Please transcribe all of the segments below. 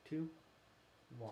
2, 1.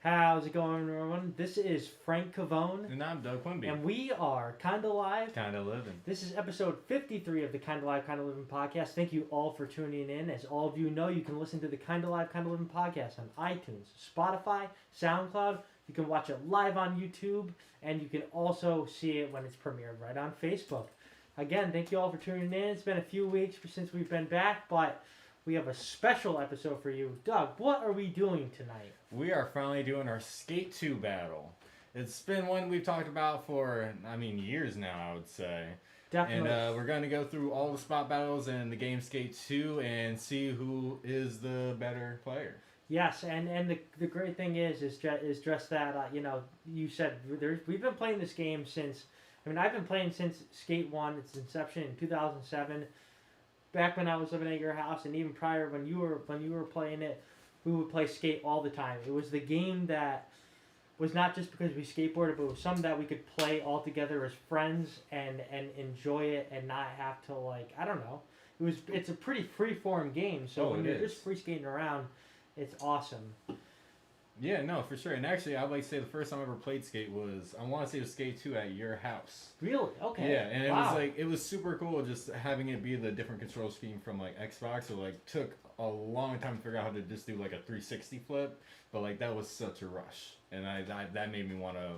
How's it going, everyone? This is Frank Cavone, And I'm Doug Quimby. and we are Kinda Live. Kinda Livin. This is episode 53 of the Kinda Live, Kinda Livin podcast. Thank you all for tuning in. As all of you know, you can listen to the Kinda Live, Kinda Livin podcast on iTunes, Spotify, SoundCloud. You can watch it live on YouTube, and you can also see it when it's premiered right on Facebook. Again, thank you all for tuning in. It's been a few weeks since we've been back, but we have a special episode for you. Doug, what are we doing tonight? We are finally doing our Skate 2 battle. It's been one we've talked about for, years now, I would say. Definitely. And we're going to go through all the spot battles in the game Skate 2 and see who is the better player. Yes, and the great thing is just that, you said we've been playing this game since, I've been playing since Skate 1, its inception in 2007. Back when I was living at your house, and even prior when you were playing it, we would play Skate all the time. It was the game that was not just because we skateboarded, but it was something that we could play all together as friends and enjoy it and not have to, I don't know. It's a pretty free-form game, so when you're just free skating around, it's awesome. Yeah, no, for sure. And actually, I'd like to say the first time I ever played Skate was, I want to say it was Skate 2 at your house. Really? Okay. Yeah, and it was super cool just having it be the different control scheme from Xbox. It took a long time to figure out how to just do a 360 flip, but that was such a rush, and that made me want to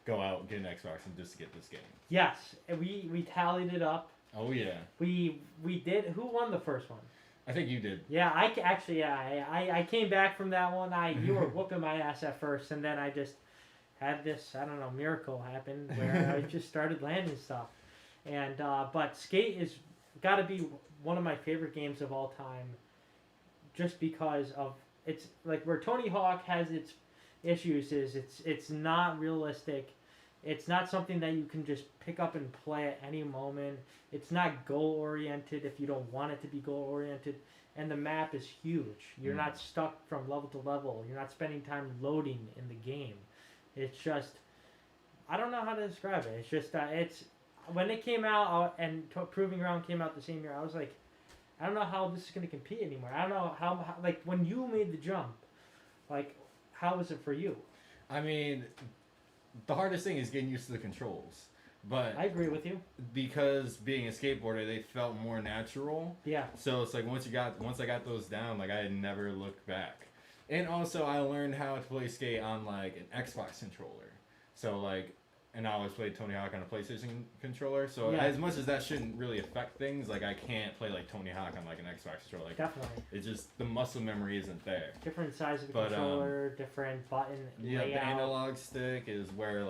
go out and get an Xbox and just get this game. Yes, and we tallied it up. Oh yeah. We did. Who won the first one? I think you did. Yeah, I came back from that one. You were whooping my ass at first, and then I just had this, miracle happen where I just started landing stuff. And but Skate is got to be one of my favorite games of all time, just because of it's where Tony Hawk has its issues is it's not realistic. It's not something that you can just pick up and play at any moment. It's not goal-oriented if you don't want it to be goal-oriented. And the map is huge. You're not stuck from level to level. You're not spending time loading in the game. It's just, I don't know how to describe it. It's just, when it came out and Proving Ground came out the same year, I was like, I don't know how this is going to compete anymore. I don't know how when you made the jump, how was it for you? The hardest thing is getting used to the controls. But I agree with you. Because being a skateboarder, they felt more natural. Yeah. So it's once I got those down, I had never looked back. And also I learned how to play skate on an Xbox controller. So and I always played Tony Hawk on a PlayStation controller. So as much as that shouldn't really affect things, I can't play Tony Hawk on an Xbox controller. Definitely. It's just the muscle memory isn't there. Different size of the controller, different button layout. The analog stick is where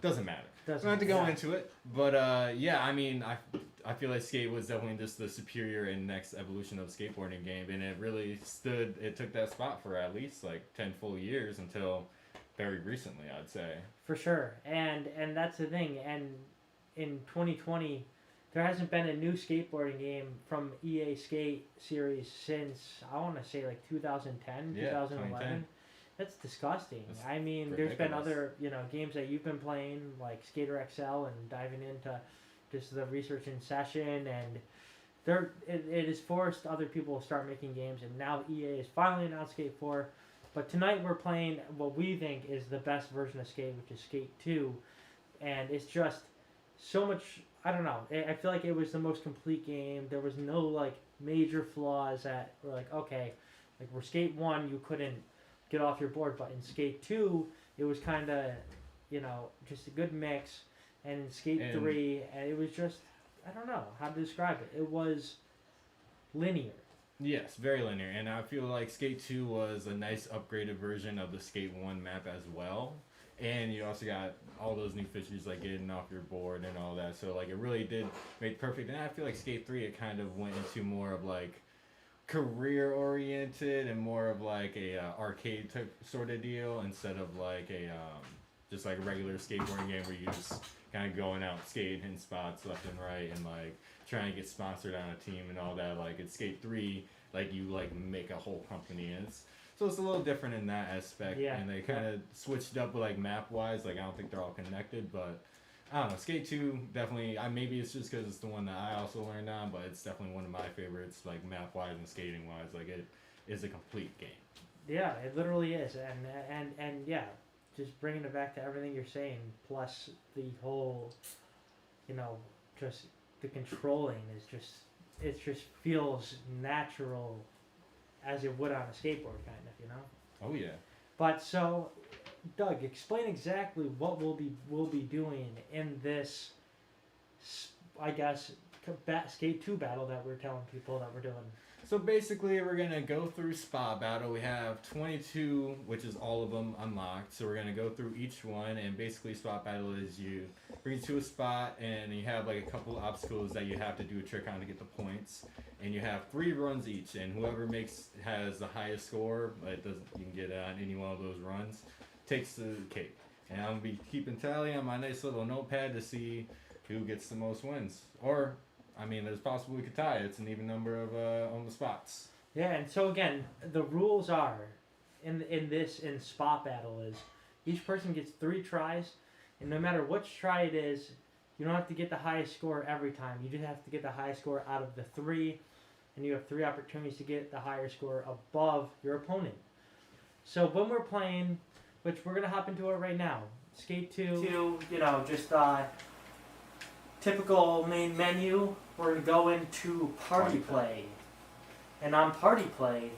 doesn't matter. We don't have to go into it, but I feel like Skate was definitely just the superior and next evolution of skateboarding game, and it really took that spot for at least 10 full years until very recently, I'd say. For sure, and that's the thing, and in 2020, there hasn't been a new skateboarding game from EA Skate series since, I want to say 2010, 2011. That's disgusting. There's been other games that you've been playing like Skater XL and diving into just the research in session, and it has forced other people to start making games, and now EA has finally announced Skate 4. But tonight we're playing what we think is the best version of Skate, which is Skate 2, and it's just so much. I don't know. I feel like it was the most complete game. There was no major flaws that were okay, where Skate 1 you couldn't get off your board, but in Skate 2 it was kind of just a good mix, and in Skate 3 it was just, I don't know how to describe it. It was linear. Yes, very linear, and I feel like Skate 2 was a nice upgraded version of the Skate 1 map as well, and you also got all those new features getting off your board and all that, so it really did make perfect. And I feel like Skate 3 it kind of went into more of career oriented and more of a arcade type sort of deal instead of just a regular skateboarding game where you just kind of going out skating in spots left and right and trying to get sponsored on a team and all that. It's Skate 3 you make a whole company, and so it's a little different in that aspect. And they kind of switched up with map wise. I don't think they're all connected, but I don't know. Skate 2 definitely. Maybe it's just because it's the one that I also learned on, but it's definitely one of my favorites, like map wise and skating wise. Like it is a complete game. Yeah, it literally is, and yeah, just bringing it back to everything you're saying, plus the whole, you know, just the controlling is just it just feels natural, as it would on a skateboard, kind of, you know. Oh yeah. But so, Doug, explain exactly what we'll be doing in this, I guess, Skate 2 battle that we're telling people that we're doing. So basically, we're gonna go through spot battle. We have 22, which is all of them unlocked. So we're gonna go through each one, and basically, spot battle is you bring to a spot, and you have like a couple obstacles that you have to do a trick on to get the points. And you have 3 runs each, and whoever has the highest score, you can get on any one of those runs, takes the cake. And I'm gonna be keeping tally on my nice little notepad to see who gets the most wins, or I mean, there's possible we could tie. It's an even number of on the spots. Yeah, and so again, the rules are in spot battle is each person gets 3 tries, and no matter which try it is, you don't have to get the highest score every time. You just have to get the highest score out of the 3, and you have 3 opportunities to get the higher score above your opponent. So when we're playing, which we're gonna hop into it right now, Skate 2, you know, just typical main menu. We're going to go into party play. And on party play,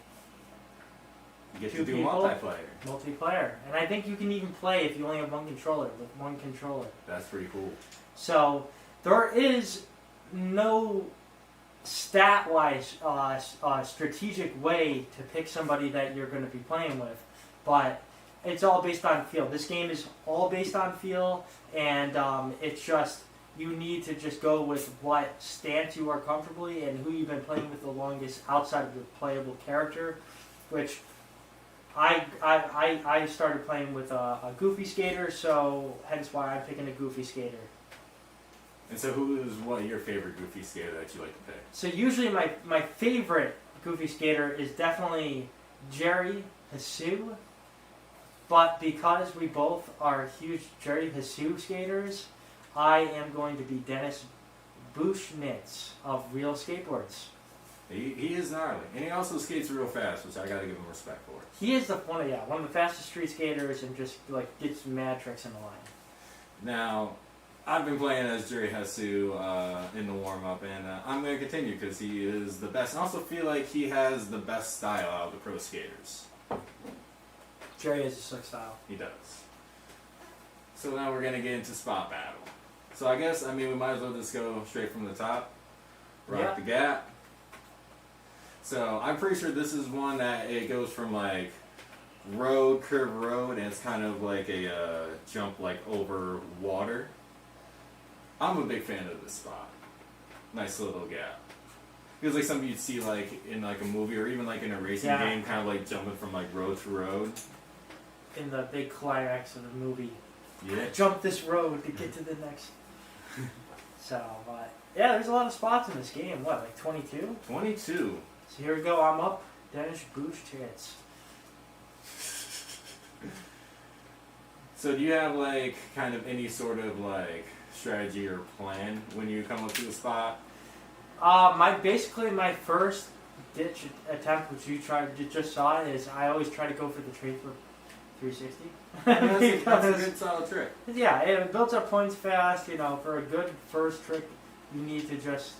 you get 2 to do people, multiplayer. Multiplayer. And I think you can even play if you only have one controller, with one controller. That's pretty cool. So, there is no stat-wise strategic way to pick somebody that you're going to be playing with. But it's all based on feel. This game is all based on feel, and it's just... You need to just go with what stance you are comfortably and who you've been playing with the longest outside of your playable character, which I started playing with a goofy skater, so hence why I'm picking a goofy skater. And so who is your favorite goofy skater that you like to pick? So usually my favorite goofy skater is definitely Jerry Hsu, but because we both are huge Jerry Hsu skaters, I am going to be Dennis Bushnitz of Real Skateboards. He is gnarly, and he also skates real fast, which I gotta give him respect for. He is one of the fastest street skaters, and just like gets mad tricks in the line. Now, I've been playing as Jerry Hsu in the warm up, and I'm gonna continue because he is the best. And I also feel like he has the best style out of the pro skaters. Jerry has a slick style. He does. So now we're gonna get into spot battle. So I guess, we might as well just go straight from the top. Rock the gap. So I'm pretty sure this is one that it goes from like curved road, and it's kind of like a jump like over water. I'm a big fan of this spot. Nice little gap. Feels like something you'd see like in like a movie or even like in a racing game, kind of like jumping from like road to road. In the big climax of the movie. Yeah. Jump this road to get to the next. So, yeah, there's a lot of spots in this game. What, like 22? 22. So here we go. I'm up. Dennis Bushnitz. So do you have like kind of any sort of like strategy or plan when you come up to a spot? My first ditch attempt, which you just saw, is I always try to go for the tree flip 360. That's a good solid trick. Yeah, it builds up points fast. You know, for a good first trick, you need to just,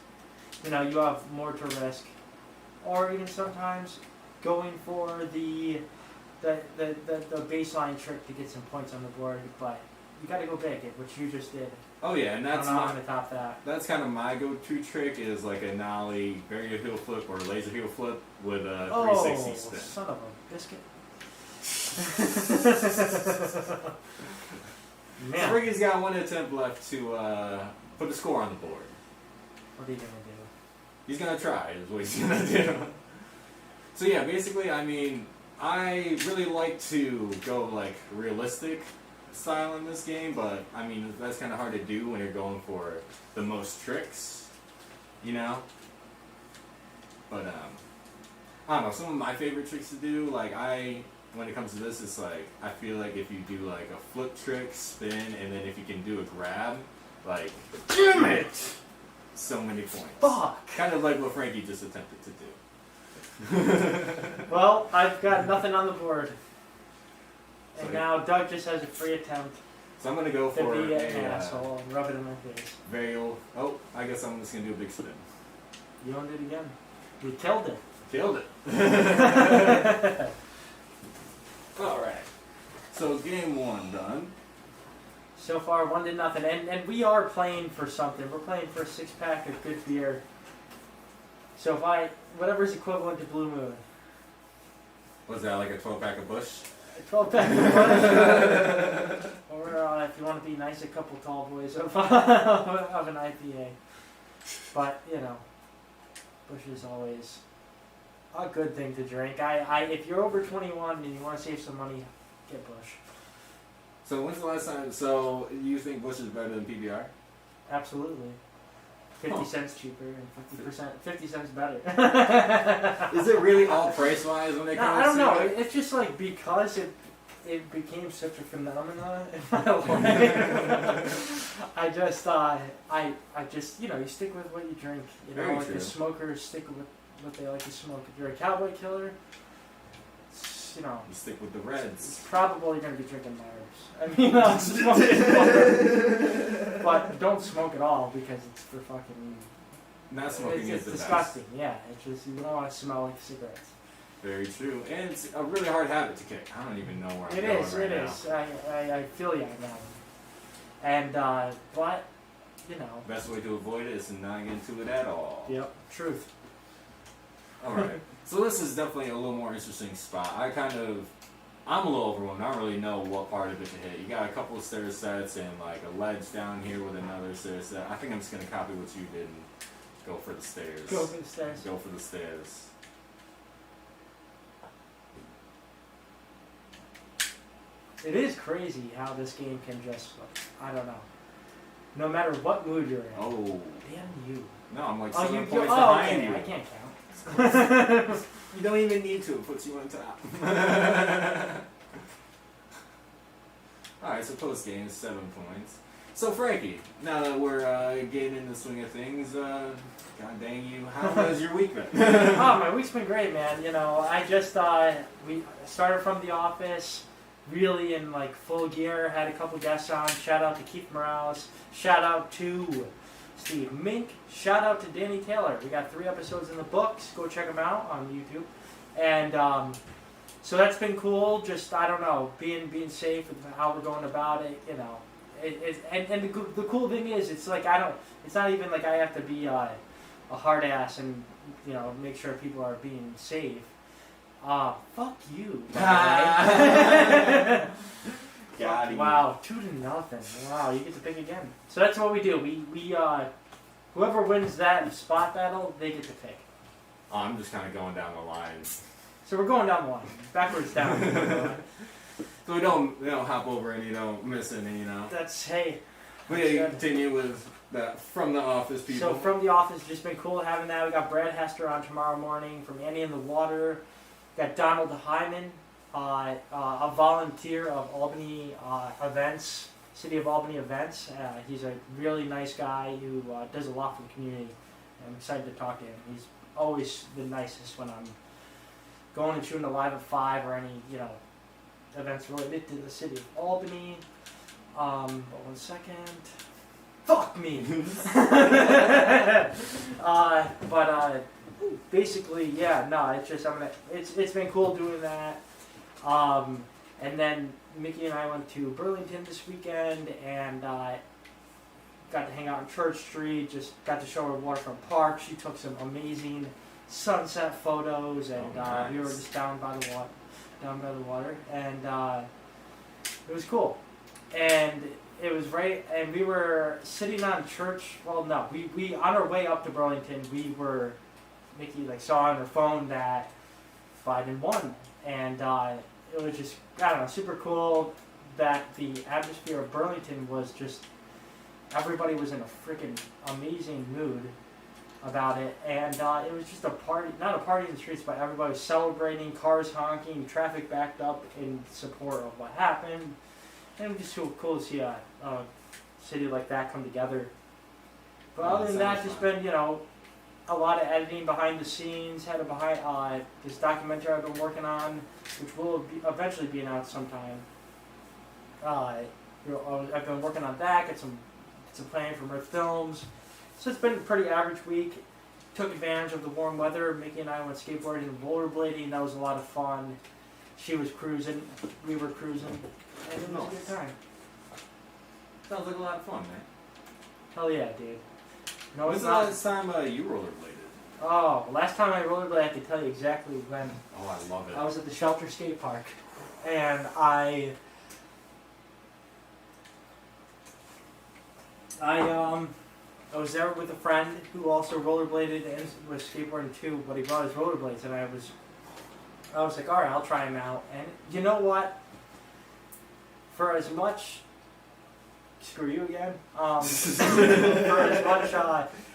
you have more to risk, or even sometimes going for the baseline trick to get some points on the board. But you got to go big, which you just did. Oh yeah, and that's I'm gonna top that. That's kind of my go-to trick is like a nollie, varial heel flip or laser heel flip with a 360 spin. Son of a biscuit. Man. Ricky's got one attempt left to put the score on the board. What are you gonna do? He's gonna try, is what he's gonna do. So yeah, basically, I really like to go like realistic style in this game, but that's kind of hard to do when you're going for the most tricks, But I don't know, some of my favorite tricks to do, when it comes to this, it's like, I feel like if you do like a flip trick, spin, and then if you can do a grab, Like, damn it! So many points. Fuck! Kind of like what Frankie just attempted to do. Well, I've got nothing on the board. And So- now Doug just has a free attempt So I'm gonna go to for be an a asshole and rub it in my face. very old. Oh, I guess I'm just gonna do a big spin. You owned it again. We killed it. Killed it. All right. So game one done. So far, 1-0, and we are playing for something. We're playing for a 6-pack of good beer. So if whatever's equivalent to Blue Moon. Was that like a 12-pack of Bush? A 12-pack of Bush. Or if you want to be nice, a couple tall boys of an IPA. But, you know, Bush is always a good thing to drink. If you're over 21 and you want to save some money, get Bush. So when's the last time? So you think Bush is better than PBR? Absolutely. 50 cents cheaper and 50 cents better. Is it really all price wise when they come? I don't know. It's just like because it became such a phenomenon in my life. I just you know, you stick with what you drink. You know, Very like true. the smokers stick with what they like to smoke. If you're a cowboy killer, you know, You stick with the Reds. it's probably you're gonna be drinking Myers. I mean, smoking, but don't smoke at all because it's for fucking. Not smoking is It's the disgusting. Yeah, it's just you don't want to smell like cigarettes. best. Very true, and it's a really hard habit to kick. I don't even know where I'm It going is. right It now. is. I feel you on that one. And but you know. Best way to avoid it is to not get into it at all. Yep. Truth. All right. So this is definitely a little more interesting spot. I'm a little overwhelmed. I don't really know what part of it to hit. You got a couple of stair sets and like a ledge down here with another stair set. I think I'm just gonna copy what you did and go for the stairs. Go for the stairs. Go for the stairs. It is crazy how this game can just, I don't know. No matter what mood you're in. Oh. Damn you. No, I'm like Oh, 7 you. points Oh, behind okay. you. I can't count. You don't even need to. It puts you on top. Alright, so post game is 7 points. So Frankie, now that we're getting in the swing of things, god dang you, how has your week been? Oh, my week's been great, man. You know, I just we started from the office, really in like full gear. Had a couple guests on. Shout out to Keith Morales. Shout out to Steve Mink. Shout out to Danny Taylor. We got 3 episodes in the books. Go check them out on YouTube. And so that's been cool. Just I don't know, being safe with how we're going about it. You know, and the cool thing is, it's like it's not even like I have to be a hard ass and you know make sure people are being safe. Fuck you. Got him. Wow, 2-0. Wow, you get to pick again. So that's what we do. We whoever wins that spot battle, they get to pick. Oh, I'm just kind of going down the line. So we're going down the line, backwards down. So we don't hop over and you don't miss any, you know. That's hey. We continue with the From the Office people. So from the office, just been cool having that. We got Brad Hester on tomorrow morning from Annie in the Water. Got Donald Hyman, a volunteer of Albany events, City of Albany events. He's a really nice guy who does a lot for the community. I'm excited to talk to him. He's always the nicest when I'm going and shooting a live at 5 or any events related to the City of Albany. But 1 second. Fuck me. Basically, yeah, no, it's just it's been cool doing that. And then Mickey and I went to Burlington this weekend and got to hang out on Church Street. Just got to show her Waterfront Park. She took some amazing sunset photos, and nice. we were just down by the water, and it was cool. And it was right, and we were sitting on Church. Well, no, we on our way up to Burlington, Mickey saw on her phone that Biden won, and it was just I don't know, super cool that the atmosphere of Burlington was just everybody was in a freaking amazing mood about it, and it was just a party, not a party in the streets, but everybody was celebrating, cars honking, traffic backed up in support of what happened, and it was just so cool to see city like that come together. But Oh, other than that, sounds just fun. been, you know, a lot of editing behind the scenes. Had a this documentary I've been working on, which will eventually be announced sometime. I've been working on that. Got some planning for Mirth Films. So it's been a pretty average week. Took advantage of the warm weather. Mickey and I went skateboarding and rollerblading. That was a lot of fun. She was cruising. We were cruising. And it was a good time. Sounds like a lot of fun, man. Hell yeah, dude. No, When's it's the not. last time you rollerbladed? Oh, last time I rollerbladed, I can tell you exactly when. Oh, I love it. I was at the Shelter Skate Park, and I was there with a friend who also rollerbladed and was skateboarding too, but he brought his rollerblades, and I was like, all right, I'll try them out. And you know what? For as much, screw you again. For as much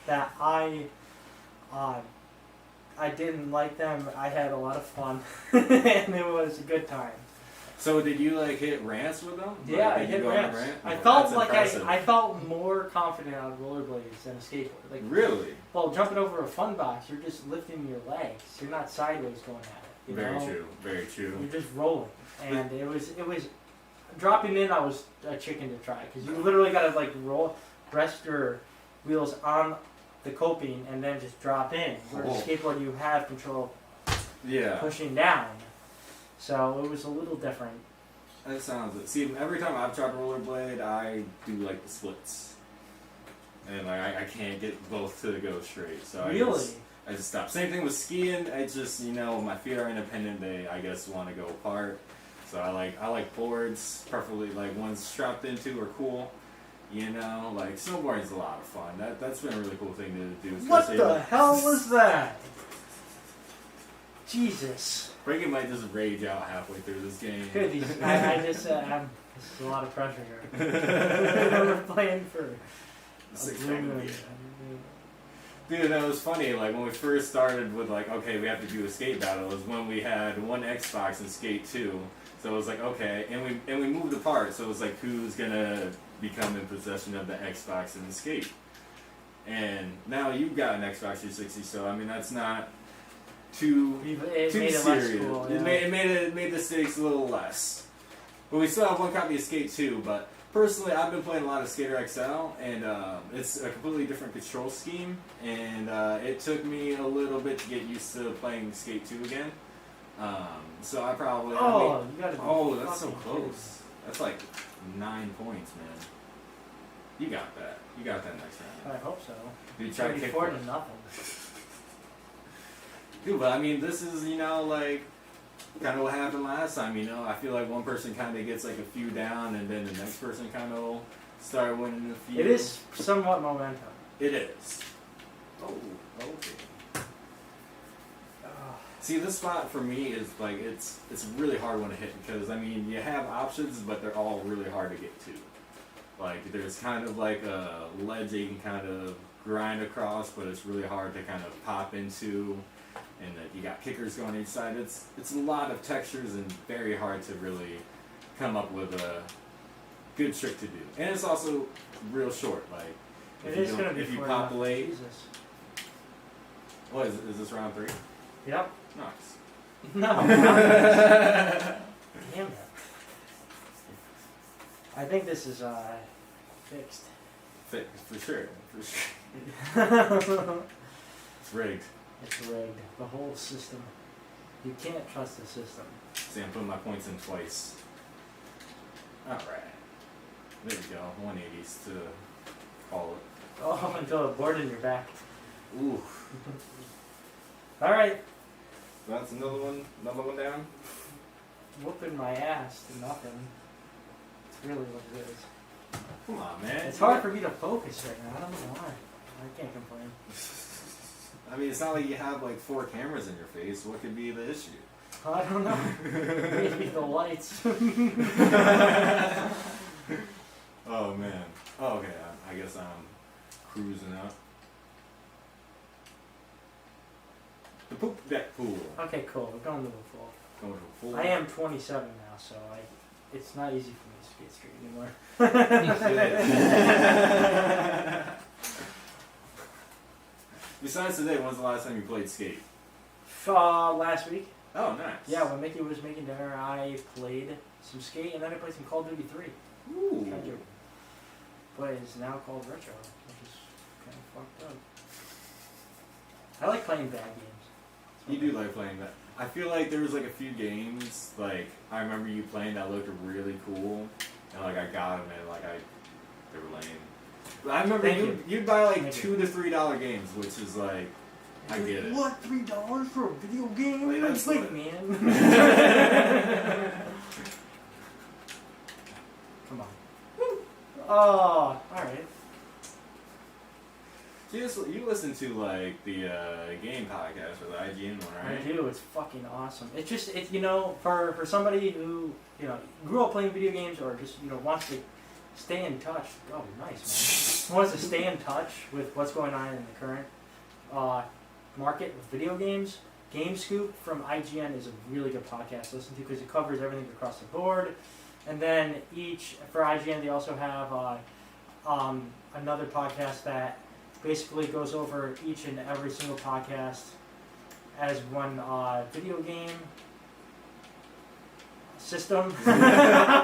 that I didn't like them, I had a lot of fun, and it was a good time. So did you like hit ramps with them? Yeah, Like, I did hit you go on a ramps. ramp? I Oh, felt that's like impressive. I felt more confident on rollerblades than a skateboard. Like, Really? well, jumping over a fun box, you're just lifting your legs. You're not sideways going at it. You Very know? true. Very true. You're just rolling, and it was dropping in. I was a chicken to try because you literally gotta like rest your wheels on the coping and then just drop in. Whereas Oh. skateboard, you have control Yeah. pushing down, so it was a little different. That sounds it. See, every time I've tried rollerblade, I do like the splits, and like I can't get both to go straight. So Really? I just stop. Same thing with skiing. I just my feet are independent. They I guess want to go apart. So I like boards, preferably like ones strapped into are cool. Like snowboarding's a lot of fun. That's been a really cool thing to do. What especially, the like, hell was that? Jesus. Brady might just rage out halfway through this game. Good. I just this is a lot of pressure here. We're playing for. Six a man blue game. moon. Dude, that was funny. Like when we first started with like, okay, we have to do a skate battle. It was when we had one Xbox and Skate 2. So it was like, okay, and we moved apart. So it was like, who's gonna become in possession of the Xbox and the Skate? And now you've got an Xbox 360. So I mean, that's not too It too made it serious. less cool. It Yeah. made the stakes a little less. But we still have one copy of Skate 2. But personally, I've been playing a lot of Skater XL, and it's a completely different control scheme. And it took me a little bit to get used to playing Skate 2 again. So I probably. Oh, you gotta be oh, that's so fucking close. That's like 9 points, man. You got that. You got that next round. I hope so. Dude, try to kick 34 butt. to nothing. Dude, but I mean, this is, like, kind of what happened last time, I feel like one person kind of gets, like, a few down, and then the next person kind of will start winning a few. It is somewhat momentum. It is. Oh, okay. See, this spot for me is, like, it's a really hard one to hit, because, I mean, you have options, but they're all really hard to get to. Like, there's kind of, like, a ledge that you can kind of grind across, but it's really hard to kind of pop into. And that you got kickers going each side. It's a lot of textures and very hard to really come up with a good trick to do. And it's also real short. Like It is gonna be if you 40 pop nothing. late. Jesus. What is this round 3? Yep. Nice. No. Damn it. I think this is fixed. For sure. It's rigged. It's rigged. The whole system. You can't trust the system. See, I'm putting my points in twice. Alright. There we go. 180s to call it. Oh, until a board in your back. Ooh. Alright. That's another one down. Whooping my ass to nothing. It's really what it is. Come on, man. It's hard for me to focus right now. I don't know why. I can't complain. I mean, it's not like you have like 4 cameras in your face. What could be the issue? I don't know. Maybe the lights. Oh man. Oh, okay. I guess I'm cruising up. The poop deck pool. Okay, cool. We're going to the full. Going to a pool. I am 27 now, so it's not easy for me to skate straight anymore. Besides today, when's the last time you played skate? Last week. Oh, nice. Yeah, when Mickey was making dinner, I played some skate, and then I played some Call of Duty 3. Ooh. But it's now called Retro, which is kind of fucked up. I like playing bad games. You do like playing that. I feel like there was like a few games, like, I remember you playing that looked really cool, and like I got them and like they were lame. But I remember you'd buy like $2 to $3 games, which is like, I get it. What, $3 for a video game? Like, That's like, man. Come on. Oh, alright. You listen to like the game podcast or the IGN one, right? I do. It's fucking awesome. It's just, for somebody who, grew up playing video games or just, wants to stay in touch. Oh, nice, man. Wants to stay in touch with what's going on in the current market with video games. Game Scoop from IGN is a really good podcast to listen to because it covers everything across the board. And then for IGN, they also have another podcast that basically goes over each and every single podcast as one video game system.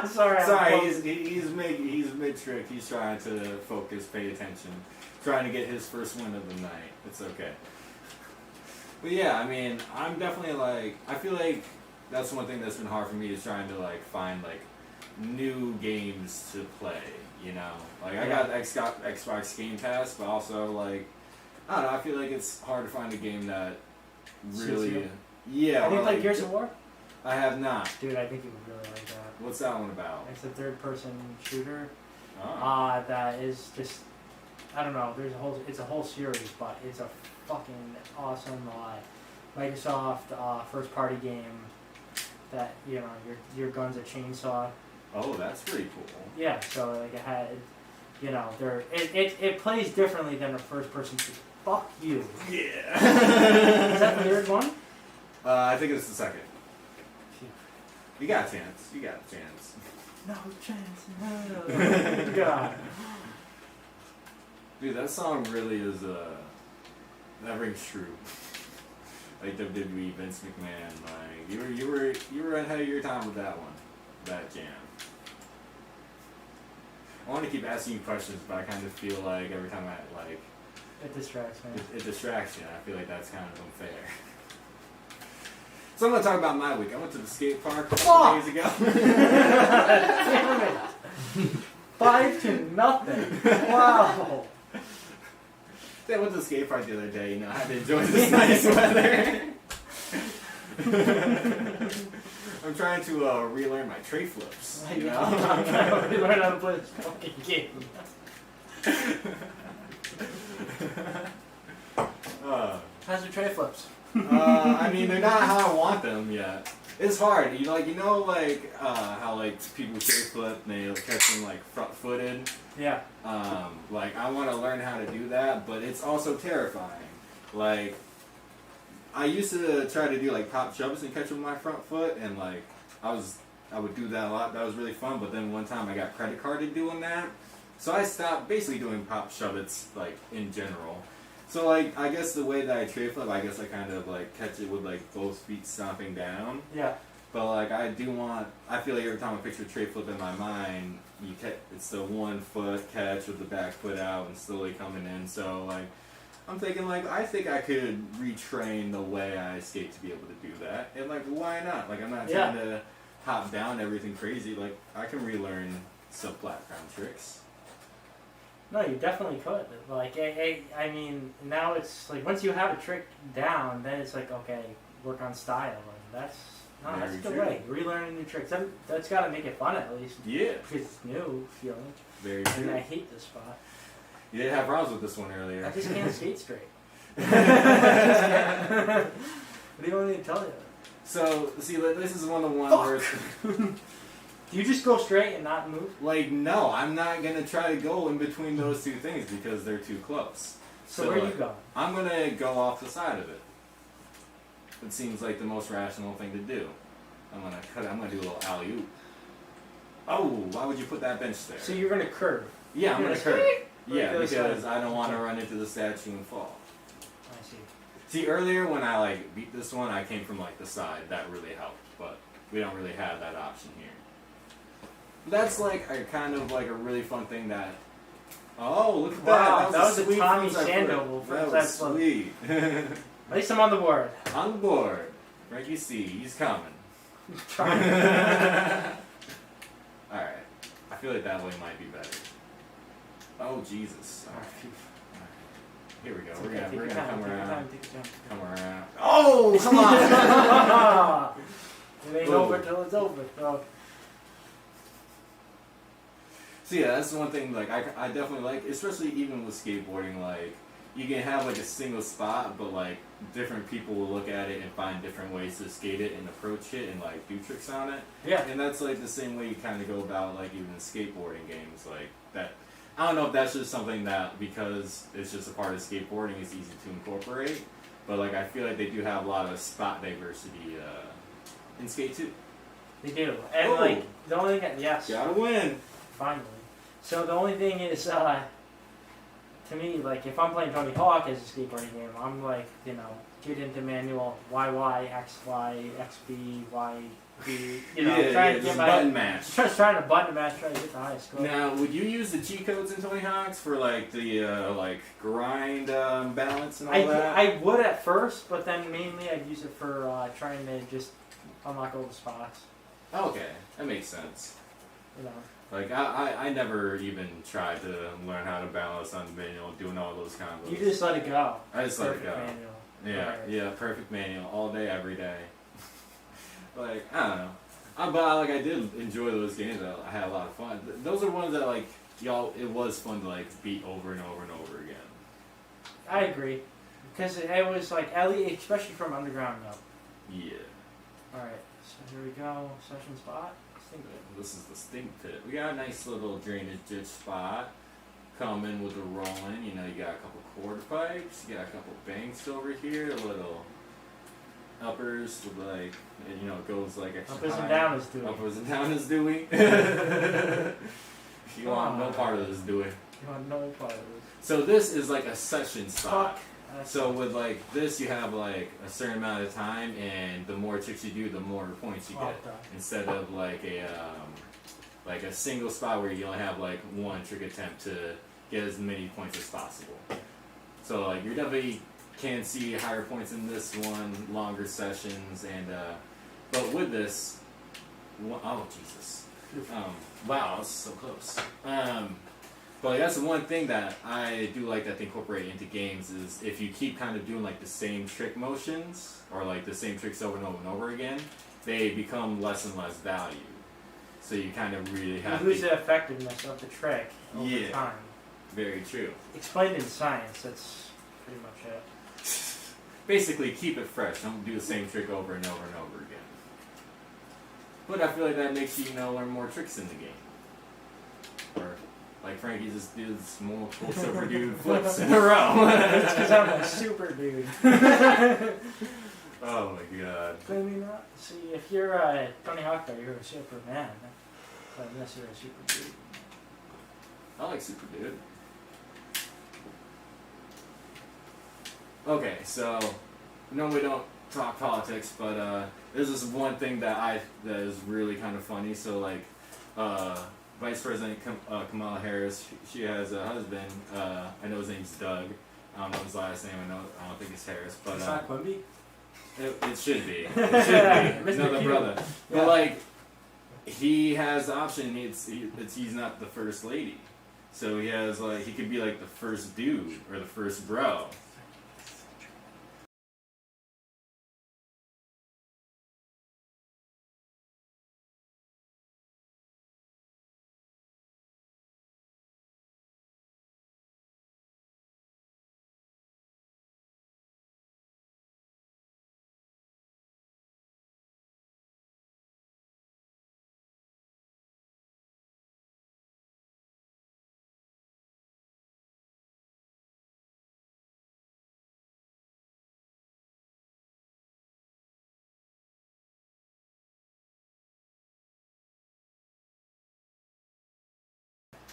Sorry, he's mid-trick. He's trying to focus, pay attention, trying to get his first win of the night. It's okay. But yeah, I mean, I'm definitely like, I feel like that's one thing that's been hard for me is trying to like find like new games to play. Like I got Xbox Game Pass, but also like I don't know. I feel like it's hard to find a game that really, yeah. Have you played Gears of War? I have not. Dude, I think you would really like that. What's that one about? It's a third-person shooter. Oh. That is just, I don't know. It's a whole series, but it's a fucking awesome Microsoft first-party game. That your gun's a chainsaw. Oh, that's pretty cool. Yeah, so like it had, it plays differently than a first-person shooter. Fuck you. Yeah. Is that the third one? I think it's the second. You got a chance. No chance. No. God. Dude, that song really is that rings true. Like WWE, Vince McMahon, like you were ahead of your time with that one, that jam. I want to keep asking you questions, but I kind of feel like every time It distracts me. It distracts you. I feel like that's kind of unfair. So I'm gonna talk about my week. I went to the skate park a couple days ago. Damn it! 5-0. Wow. I went to the skate park the other day. I had to enjoy this nice weather. I'm trying to relearn my tray flips. I'm trying to relearn how to play this fucking game. How's your tray flips? I mean, they're not how I want them yet. It's hard, how people tray flip and they catch them front-footed. Yeah. I want to learn how to do that, but it's also terrifying. Like, I used to try to do pop jumps and catch them with my front foot, and I would do that a lot. That was really fun. But then one time I got credit carded doing that, so I stopped basically doing pop shove-its in general. So I guess the way that I tray flip, I guess I kind of catch it with both feet stomping down. Yeah. But I feel like every time I picture tray flip in my mind, it's the 1 foot catch with the back foot out and slowly coming in. So I'm thinking I think I could retrain the way I skate to be able to do that. And why not? I'm not trying to hop down everything crazy. I can relearn some flat ground tricks. No, you definitely could. I mean, now it's once you have a trick down, then it's okay, work on style. That's a good way. Relearning new tricks. That's got to make it fun at least. Yeah. Because it's new feeling. Very true. And I hate this spot. You didn't have problems with this one earlier. I just can't skate straight. What do you want me to tell you? So, see, this is one of the ones where... Do you just go straight and not move? No, I'm not going to try to go in between those two things because they're too close. So where are you going? I'm going to go off the side of it. It seems like the most rational thing to do. I'm going to do a little alley-oop. Oh, why would you put that bench there? So you're gonna curve. Yeah, I'm You're gonna curve. Yeah, Like this because side. I don't want to run into the statue and fall. I see. See, earlier when I like beat this one, I came from like the side. That really helped, but we don't really have that option here. That's like a kind of like a really fun thing that. Oh, look at Wow, that! That was a sweet Tommy first I Sandoval put. That first was I put. sweet. At least I'm on the board. On the board, Frankie C. He's coming. Trying. All right, I feel like that way might be better. Oh Jesus! All right. Here we go. We're gonna come around. Come around. Oh, come on! It ain't over till it's over. So yeah, that's one thing. Like I definitely like, especially even with skateboarding. Like you can have like a single spot, but like different people will look at it and find different ways to skate it and approach it and like do tricks on it. Yeah. And that's like the same way you kind of go about like even skateboarding games like that. I don't know if that's just something that because it's just a part of skateboarding, it's easy to incorporate. But like I feel like they do have a lot of spot diversity in Skate 2. They do. And like the only thing yes. Gotta win. Finally. So the only thing is to me, like if I'm playing Tony Hawk as a skateboarding game, I'm like, you know, get into manual YY, XY, XB, YB, you know, trying to get my button match. Just trying to button match, trying to get the highest score. Now, would you use the cheat codes in Tony Hawk's for like the like grind balance and all that? I would at first, but then mainly I'd use it for trying to just unlock all the spots. Okay, that makes sense. You know. Like I never even tried to learn how to balance on the manual, doing all those combos. You just let it go. I just let it go. Manual. Yeah, Right. yeah, perfect manual, all day, every day. Like I don't know, but like I did enjoy those games. I had a lot of fun. Those are ones that like y'all. It was fun to like beat over and over and over again. I agree, because it was like especially from underground up. Yeah. All right, so here we go. Session spot. This is the stink pit. We got a nice little drainage ditch spot. Coming with the rolling. You know, you got a couple quarter pipes. You got a couple banks over here. A little uppers with like, you know, it goes like extra Uppers high. and down is Dewey. Uppers and down is Dewey. You want no part of this, Dewey. You want no part of this. So this is like a session spot. Fuck. So with like this, you have like a certain amount of time, and the more tricks you do, the more points you get. Instead of like a single spot where you only have like one trick attempt to get as many points as possible. So like you definitely can see higher points in this one, longer sessions, and but with this, oh Jesus, wow, that's so close. But that's the one thing that I do like that they incorporate into games is if you keep kind of doing like the same trick motions or like the same tricks over and over and over again, they become less and less value. So you kind of really have to lose the effectiveness of the trick over time. Very true. Explained in science, that's pretty much it. Basically, keep it fresh. Don't do the same trick over and over and over again. But I feel like that makes you, learn more tricks in the game. Or like Frankie just does multiple super dude flips in a row. It's because I'm a super dude. Oh my god. Maybe not. See, if you're Tony Hawk, though, you're a Superman. But unless you're a super dude. I like super dude. Okay, so normally we don't talk politics, but there's this one thing that is really kind of funny. So like, Vice President Kamala Harris, she has a husband. I know his name's Doug. I don't know his last name. I don't think it's Harris, but it's not Quimby? It should be. It should be. Another brother. Yeah. But like, he has the option. He's not the first lady, so he has like he could be like the first dude or the first bro.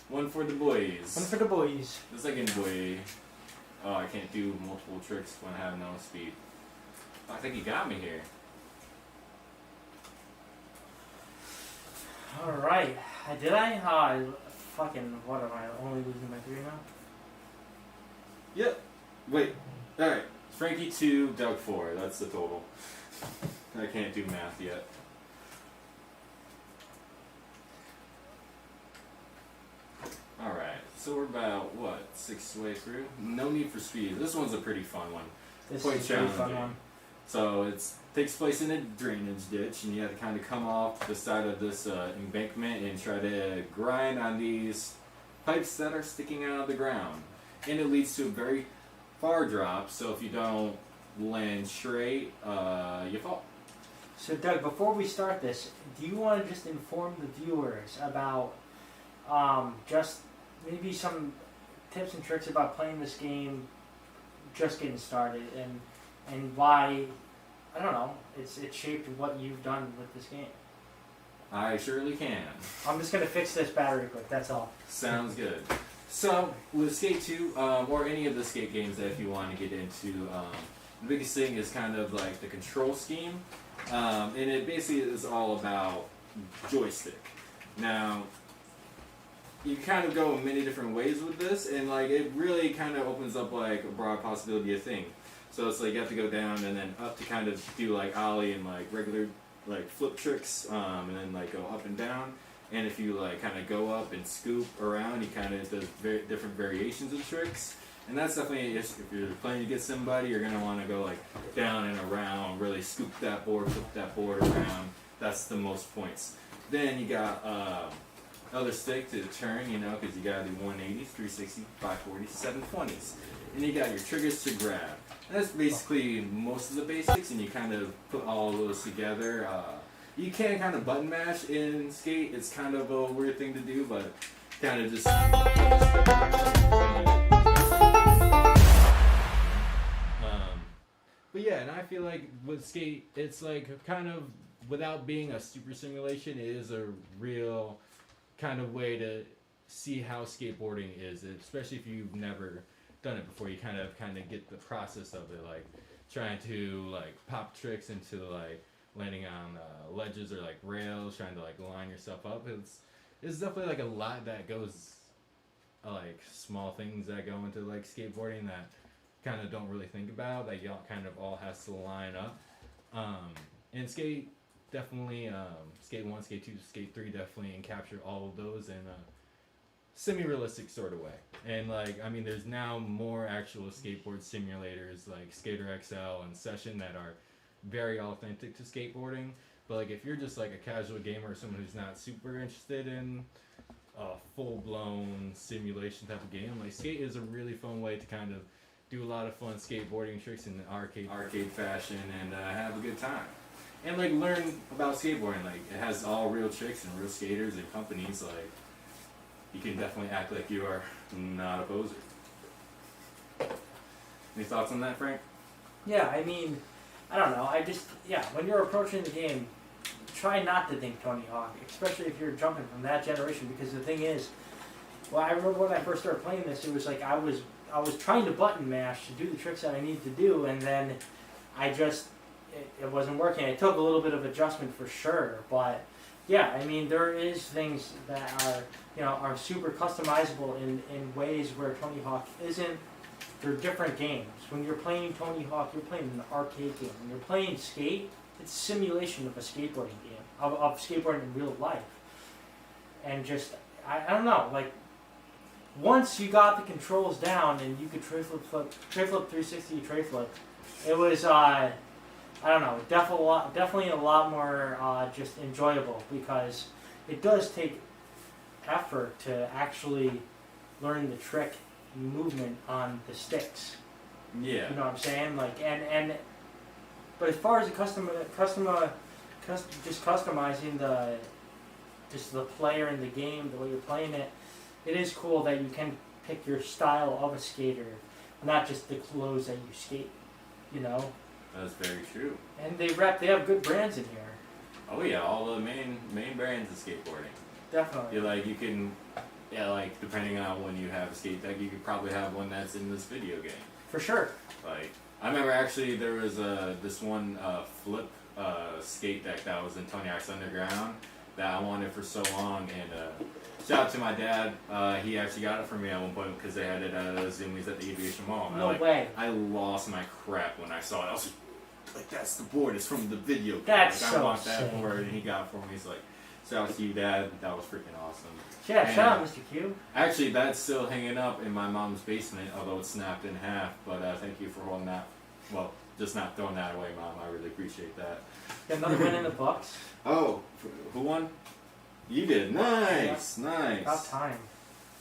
One for the boys. One for the boys. The second boy. Oh, I can't do multiple tricks when I have no speed. I think he got me here. Alright. Did I? Fucking, what am I? Only losing by 3 now? Yep. Wait. Alright. Frankie 2, Doug 4. That's the total. I can't do math yet. Alright. So we're about, what, 6th way through? No need for speed. This one's a pretty fun one. This Quite is a pretty fun challenging. one. So it takes place in a drainage ditch, and you have to kind of come off the side of this embankment and try to grind on these pipes that are sticking out of the ground. And it leads to a very far drop, so if you don't land straight, you fall. So Doug, before we start this, do you want to just inform the viewers about just maybe some tips and tricks about playing this game, just getting started, and why, I don't know, it's shaped what you've done with this game? I surely can. I'm just going to fix this battery quick, that's all. Sounds good. So, with Skate 2, or any of the skate games that if you want to get into, the biggest thing is kind of like the control scheme. And it basically is all about joystick. Now, you kind of go in many different ways with this, and like it really kind of opens up like a broad possibility of thing. So it's like you have to go down and then up to kind of do like ollie and like regular like flip tricks, and then like go up and down. And if you like kind of go up and scoop around, you kind of does different variations of tricks. And that's definitely, if you're playing against somebody, you're gonna want to go like down and around, really scoop that board, flip that board around. That's the most points. Then you got other stick to turn, you know, because you gotta do 180s, 360, 540s, 720s. And you got your triggers to grab. And that's basically most of the basics, and you kind of put all of those together. You can kind of button mash in Skate. It's kind of a weird thing to do, but kind of just. But yeah, and I feel like with Skate, it's like kind of, without being a super simulation, it is a real kind of way to see how skateboarding is, especially if you've never done it before. You kind of get the process of it, like trying to like pop tricks into like landing on ledges or like rails, trying to like line yourself up. It's definitely like a lot that goes, like small things that go into like skateboarding that kind of don't really think about, that y'all kind of all has to line up. And Skate definitely, Skate 1, Skate 2, Skate 3 definitely capture all of those in a semi-realistic sort of way. And like, I mean, there's now more actual skateboard simulators like Skater XL and Session that are very authentic to skateboarding. But like, if you're just like a casual gamer or someone who's not super interested in a full-blown simulation type of game, like Skate is a really fun way to kind of do a lot of fun skateboarding tricks in the arcade fashion and have a good time. And like learn about skateboarding. Like it has all real tricks and real skaters and companies. Like you can definitely act like you are not a poser. Any thoughts on that, Frank? Yeah, I mean, I don't know. When you're approaching the game, try not to think Tony Hawk, especially if you're jumping from that generation. Because the thing is, well, I remember when I first started playing this, it was like I was trying to button mash to do the tricks that I needed to do, and then it wasn't working. It took a little bit of adjustment for sure, but yeah, I mean, there is things that are super customizable in ways where Tony Hawk isn't. They're different games. When you're playing Tony Hawk, you're playing an arcade game. When you're playing Skate, it's a simulation of a skateboarding game, of skateboarding in real life. And just, I don't know, like, once you got the controls down and you could tray flip 360 tray flip, it was I don't know, definitely a lot more just enjoyable, because it does take effort to actually learn the trick movement on the sticks. Yeah. You know what I'm saying? Like but as far as the customizing the player in the game, the way you're playing it, it is cool that you can pick your style of a skater, not just the clothes that you skate, you know? That's very true. And they have good brands in here. Oh yeah, all the main brands of skateboarding. Definitely. You can yeah, like depending on when you have a skate deck, you could probably have one that's in this video game. For sure. Like I remember actually there was this one flip skate deck that was in Tony Hawk's Underground that I wanted for so long, and shout out to my dad. He actually got it for me at one point because they had it at Zoomies at the Aviation Mall. No way. I lost my crap when I saw it. I was like, that's the board. It's from the video game. That's like, so I want that sick. board, and he got it for me. He's like, shout out to you, Dad. That was freaking awesome. Yeah, And, shout out, Mr. Q. Actually, that's still hanging up in my mom's basement, although it's snapped in half. But thank you for holding that. Well, just not throwing that away, Mom. I really appreciate that. Got another win in the books. Oh, who won? You did. Nice, nice. About time.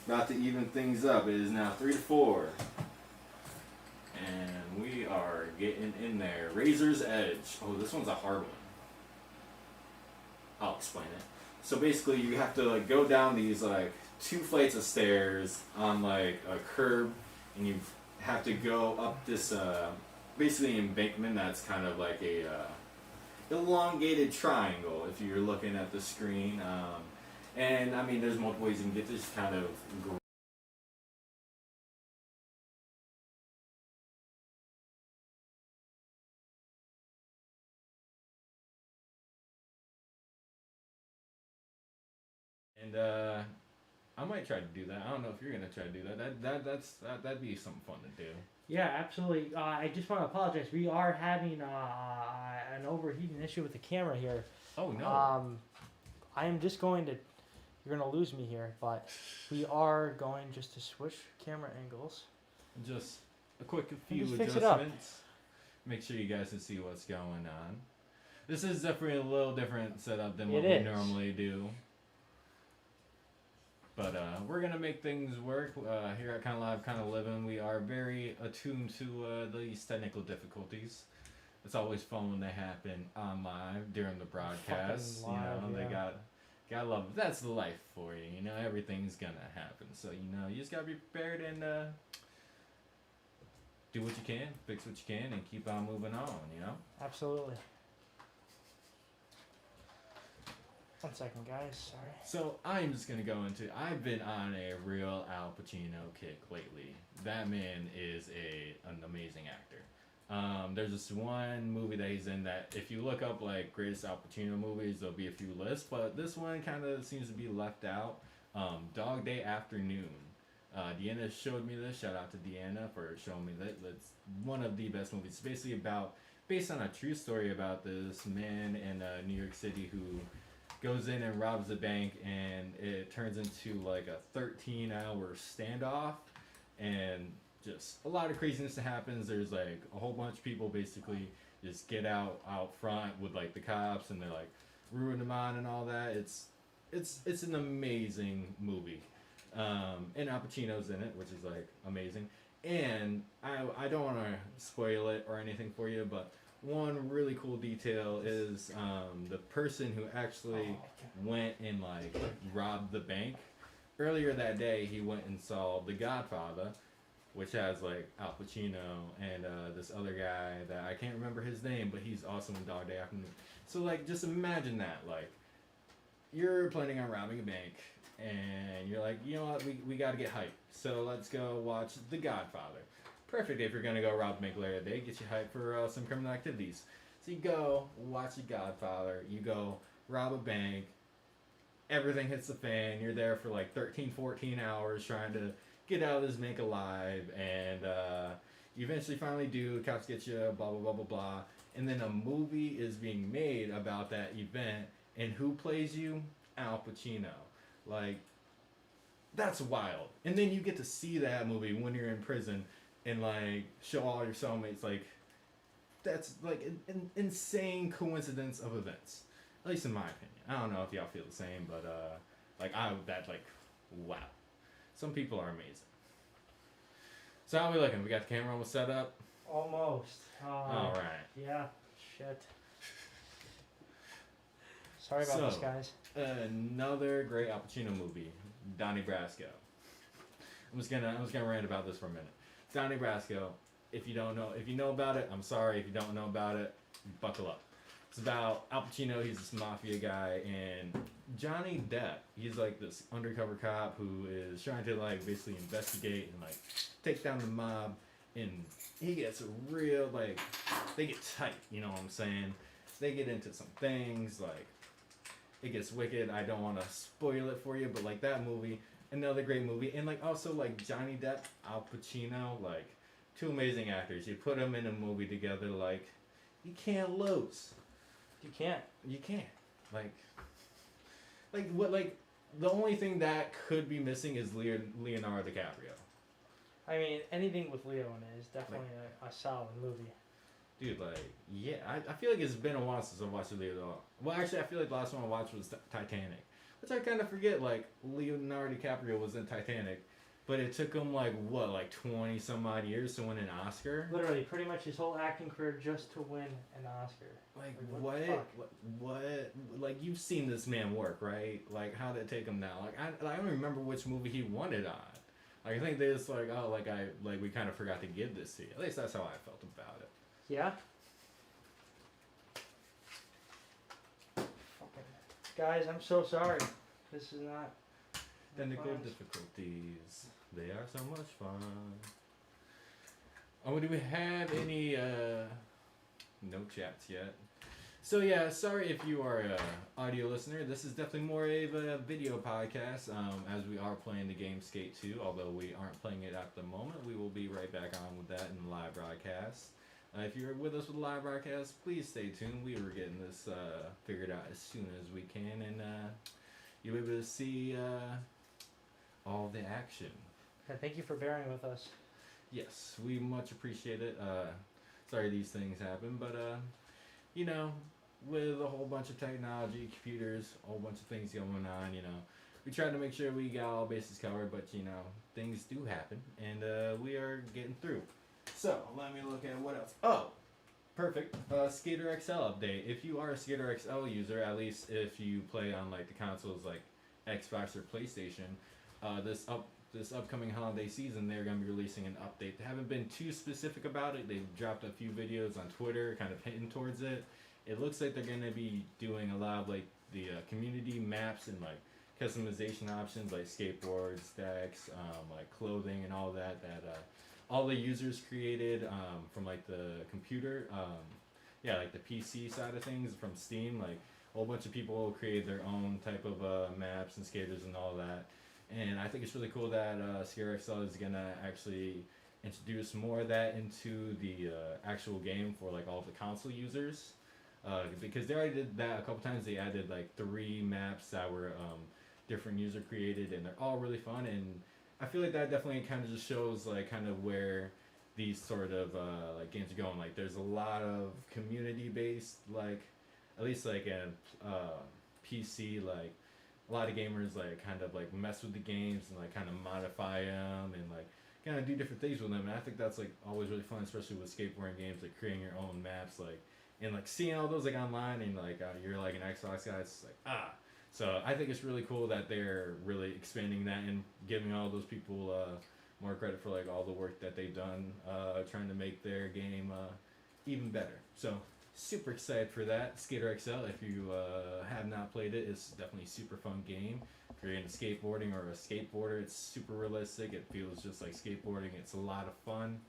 About to even things up. It is now 3-4. And we are getting in there. Razor's Edge. Oh, this one's a hard one. I'll explain it. So basically, you have to like go down these like 2 flights of stairs on like a curb, and you have to go up this basically embankment that's kind of like a elongated triangle if you're looking at the screen. And I mean, there's multiple ways you can get this kind of. And I might try to do that. I don't know if you're gonna try to do that. That'd be something fun to do. Yeah, absolutely. I just want to apologize. We are having an overheating issue with the camera here. Oh no. I am just going to. You're gonna lose me here, but we are going just to switch camera angles. Just a quick few just fix it up. adjustments. Make sure you guys can see what's going on. This is definitely a little different setup than what we normally do. But we're gonna make things work here at Kinda Live, Kinda Livin. We are very attuned to these technical difficulties. It's always fun when they happen on live during the broadcast. Fucking live, they gotta love it. That's the life for you. You know, everything's gonna happen. So you just gotta be prepared and do what you can, fix what you can, and keep on moving on. Absolutely. 1 second, guys. Sorry. So I'm just gonna go into. I've been on a real Al Pacino kick lately. That man is an amazing actor. There's this one movie that he's in that if you look up like greatest Al Pacino movies, there'll be a few lists, but this one kind of seems to be left out. Dog Day Afternoon. Deanna showed me this. Shout out to Deanna for showing me that. That's one of the best movies. It's basically based on a true story about this man in New York City who goes in and robs a bank, and it turns into like a 13-hour standoff, and just a lot of craziness that happens. There's like a whole bunch of people basically just get out front with like the cops, and they're like ruin them on and all that. It's an amazing movie, and Al Pacino's in it, which is like amazing. And I don't want to spoil it or anything for you, but one really cool detail is the person who actually went and like robbed the bank. Earlier that day, he went and saw The Godfather, which has like Al Pacino and this other guy that I can't remember his name, but he's awesome in Dog Day Afternoon. So like, just imagine that, like, you're planning on robbing a bank, and you're like, you know what, we got to get hyped, so let's go watch The Godfather. Perfect if you're gonna go rob a bank later today, get you hyped for some criminal activities. So you go watch The Godfather, you go rob a bank, everything hits the fan, you're there for like 13, 14 hours trying to get out of this bank alive, and you eventually finally do, the cops get you, blah, blah, blah, blah, blah, and then a movie is being made about that event, and who plays you? Al Pacino. Like, that's wild. And then you get to see that movie when you're in prison, and like show all your cellmates. Like, that's like an insane coincidence of events, at least in my opinion. I don't know if y'all feel the same, but wow, some people are amazing. So how are we looking? We got the camera almost set up. Almost. All right. Yeah. Shit. Sorry about this, guys. Another great Al Pacino movie, Donnie Brasco. I'm just gonna rant about this for a minute. Donnie Brasco. If you know about it, I'm sorry. If you don't know about it, buckle up. It's about Al Pacino. He's this mafia guy, and Johnny Depp. He's like this undercover cop who is trying to like basically investigate and like take down the mob. And he gets a real like, they get tight. You know what I'm saying? They get into some things like, it gets wicked. I don't want to spoil it for you, but like that movie, another great movie, and like also like Johnny Depp, Al Pacino, like two amazing actors. You put them in a movie together, like you can't lose. You can't. You can't. Like what? Like the only thing that could be missing is Leonardo DiCaprio. I mean, anything with Leo in it is definitely a solid movie. Dude, like, yeah, I feel like it's been a while since I watched Leonardo. Well, actually, I feel like the last one I watched was Titanic, which I kind of forget. Like Leonardo DiCaprio was in Titanic, but it took him like 20 some odd years to win an Oscar. Literally, pretty much his whole acting career just to win an Oscar. Like what? What? Like you've seen this man work, right? Like how did it take him now? Like I don't remember which movie he won it on. Like I think they just like we kind of forgot to give this to you. At least that's how I felt about it. Yeah. Guys, I'm so sorry. This is not. Technical difficulties. They are so much fun. Oh, do we have any no chats yet? So yeah, sorry if you are an audio listener. This is definitely more of a video podcast, as we are playing the game Skate 2. Although we aren't playing it at the moment, we will be right back on with that in the live broadcast. If you're with us with the live broadcast, please stay tuned. We were getting this figured out as soon as we can, and you'll be able to see all the action. Thank you for bearing with us. Yes, we much appreciate it. Sorry these things happen, but you know, with a whole bunch of technology, computers, a whole bunch of things going on, you know, we tried to make sure we got all bases covered, but you know, things do happen, and we are getting through. So, let me look at what else. Oh, perfect. Skater XL update. If you are a Skater XL user, at least if you play on like the consoles like Xbox or PlayStation, this upcoming holiday season, they're going to be releasing an update. They haven't been too specific about it. They've dropped a few videos on Twitter kind of hinting towards it. It looks like they're going to be doing a lot of like the community maps and like customization options like skateboards, decks, like clothing and all that all the users created from like the computer, like the PC side of things from Steam. Like a whole bunch of people created their own type of maps and skaters and all that. And I think it's really cool that Skater XL is gonna actually introduce more of that into the actual game for like all the console users. Because they already did that a couple times. They added like 3 maps that were different user created, and they're all really fun. And I feel like that definitely kind of just shows like kind of where these sort of like games are going. Like there's a lot of community based, like at least like a PC, like a lot of gamers like kind of like mess with the games and like kind of modify them and like kind of do different things with them. And I think that's like always really fun, especially with skateboarding games, like creating your own maps, like and like seeing all those like online and like you're like an Xbox guy. It's like So I think it's really cool that they're really expanding that and giving all those people more credit for like all the work that they've done trying to make their game even better. So super excited for that. Skater XL, if you have not played it, it's definitely a super fun game. If you're into skateboarding or a skateboarder, it's super realistic. It feels just like skateboarding. It's a lot of fun.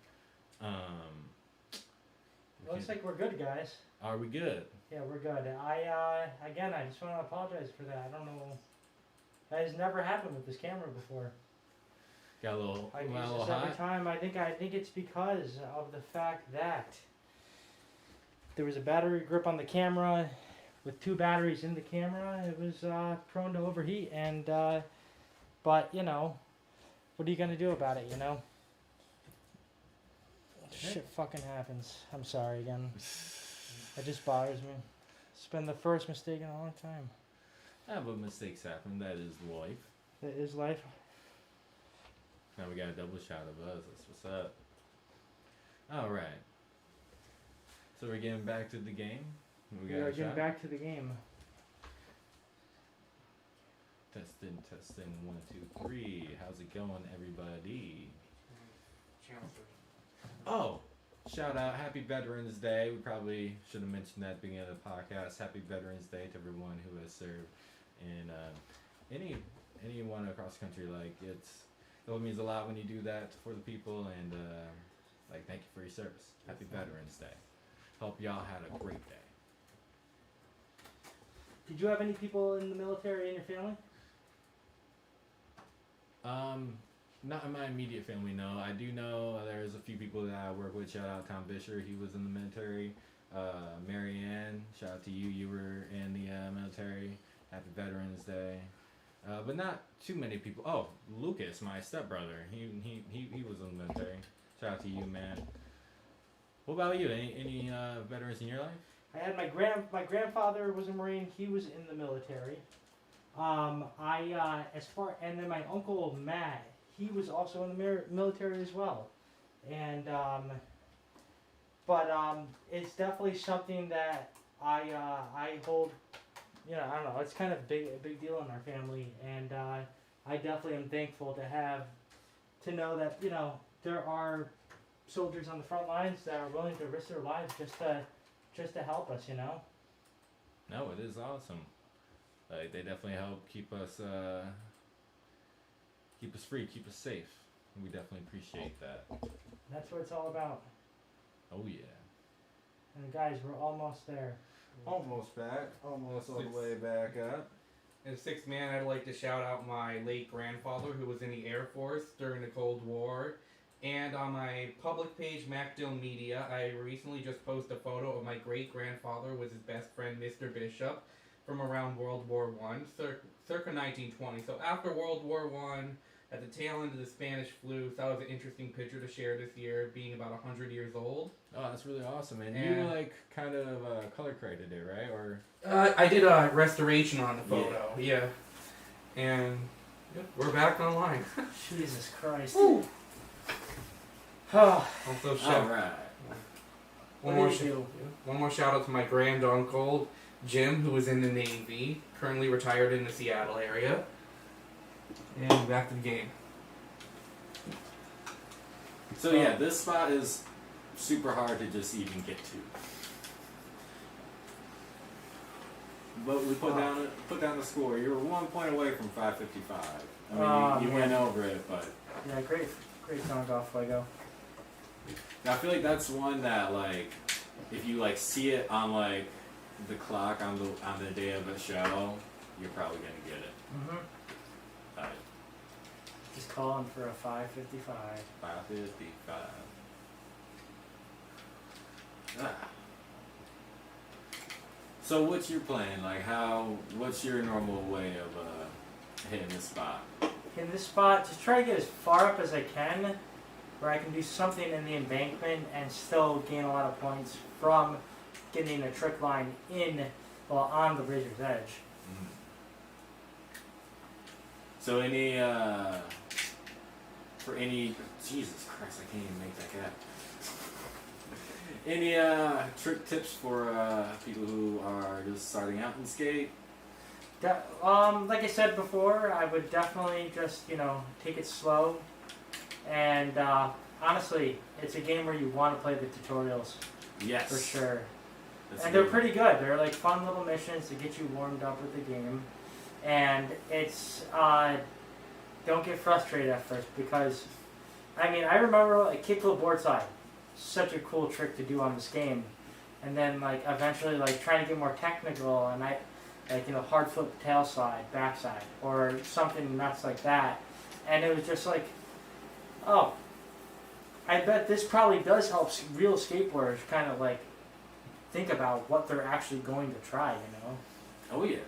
Looks like we're good, guys. Are we good? Yeah, we're good. I just want to apologize for that. I don't know. That has never happened with this camera before. Got a little, I use little this hot. every time. I think it's because of the fact that there was a battery grip on the camera. With 2 batteries in the camera, it was prone to overheat. And but you know, what are you gonna do about it? You know. Shit fucking happens. I'm sorry again. It just bothers me. It's been the first mistake in a long time. Yeah, but mistakes happen. That is life. It is life. Now we got a double shot of us. That's what's up. All right. So we're getting back to the game. We are getting back to the game. Testing. 1, 2, 3. How's it going, everybody? Channel 3. Oh, shout out, Happy Veterans Day. We probably should have mentioned that at the beginning of the podcast. Happy Veterans Day to everyone who has served in anyone across the country. Like it means a lot when you do that for the people, and like thank you for your service. Happy Veterans Day. Hope y'all had a great day. Did you have any people in the military in your family? Not in my immediate family, no. I do know there's a few people that I work with. Shout out Tom Bisher, he was in the military. Marianne, shout out to you. You were in the military. Happy Veterans Day. But not too many people. Oh, Lucas, my stepbrother. He was in the military. Shout out to you, man. What about you? Any veterans in your life? I had my grandfather was a Marine. He was in the military. And then my uncle Matt, he was also in the military as well. And it's definitely something that I hold. I don't know. It's kind of a big deal in our family, and I definitely am thankful to know that there are soldiers on the front lines that are willing to risk their lives just to help us. No, it is awesome. Like they definitely help keep us free, keep us safe. And we definitely appreciate that. That's what it's all about. Oh yeah. And guys, we're almost there. Almost back. Almost all the way back up. As sixth man, I'd like to shout out my late grandfather who was in the Air Force during the Cold War. And on my public page, MacDill Media, I recently just posted a photo of my great-grandfather with his best friend, Mr. Bishop, from around World War I, circa 1920. So after World War I, at the tail end of the Spanish flu, so that was an interesting picture to share this year, being about 100 years old. Oh, that's really awesome. And you like kind of color graded it, right? Or I did a restoration on the photo, yeah. And we're back online. Jesus Christ. Also, all right. One more shout out to my grand uncle Jim, who was in the Navy, currently retired in the Seattle area. And back to the game. So yeah, this spot is super hard to just even get to. But we put down the score. You were 1 point away from 555. I mean, you went over it, but yeah, great sound off, Fuego. I feel like that's one that like, if you like see it on like the clock on the day of a show, you're probably gonna get it. Mm-hmm. Just calling for a 555. 555. Ah. So what's your plan? Like what's your normal way of hitting this spot? In this spot, just try to get as far up as I can, where I can do something in the embankment and still gain a lot of points from getting a trick line on the razor's edge. Mm. So Jesus Christ, I can't even make that gap. Any trick tips for people who are just starting out in skate? Like I said before, I would definitely just, take it slow. And honestly, it's a game where you want to play the tutorials. Yes. For sure. That's They're pretty good. They're like fun little missions to get you warmed up with the game. And it's, don't get frustrated at first because, I remember like kickflip board side. Such a cool trick to do on this game. And then like eventually like trying to get more technical and hard flip tail slide, backside, or something nuts like that. And it was just like, oh, I bet this probably does help real skateboarders kind of like think about what they're actually going to try, Oh yeah.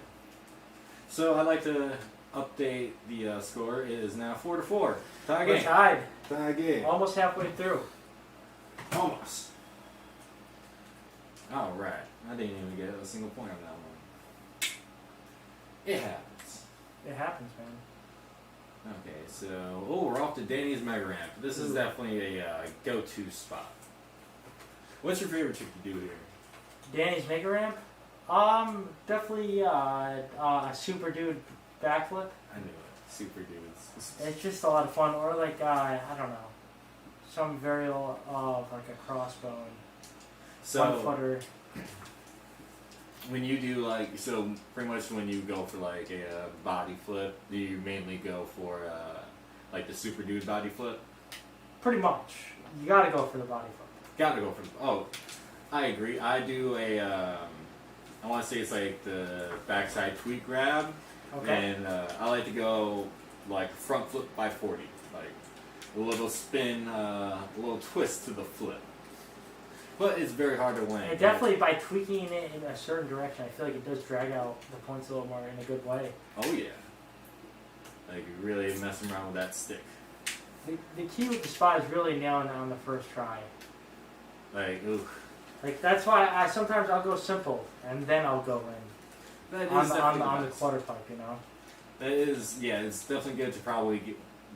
So I'd like to update the score. It is now 4-4. Tie game. We're tied. Tie game. Almost halfway through. Almost. All right. I didn't even get a single point on that one. It happens. It happens, man. Okay, so we're off to Danny's Mega Ramp. This is definitely a go-to spot. What's your favorite trick to do here? Danny's Mega Ramp? Definitely a super dude backflip. I knew it. Super dudes. It's just a lot of fun. Or like, I don't know, some variable of like a cross crossbow So and one footer. when you do so pretty much when you go for like a body flip, do you mainly go for like the super dude body flip? Pretty much. You gotta go for the body flip. Gotta go for I agree. I do I want to say it's like the backside tweak grab, Okay. and I like to go like front flip by 40, like a little spin, a little twist to the flip. But it's very hard to win. And definitely by tweaking it in a certain direction, I feel like it does drag out the points a little more in a good way. Oh yeah. Like you really messing around with that stick. The key with the spot is really nailing it on the first try. Like ooh. Like that's why sometimes I'll go simple and then I'll go in That on is the definitely best. quarter pipe, you know. That is, yeah, it's definitely good to probably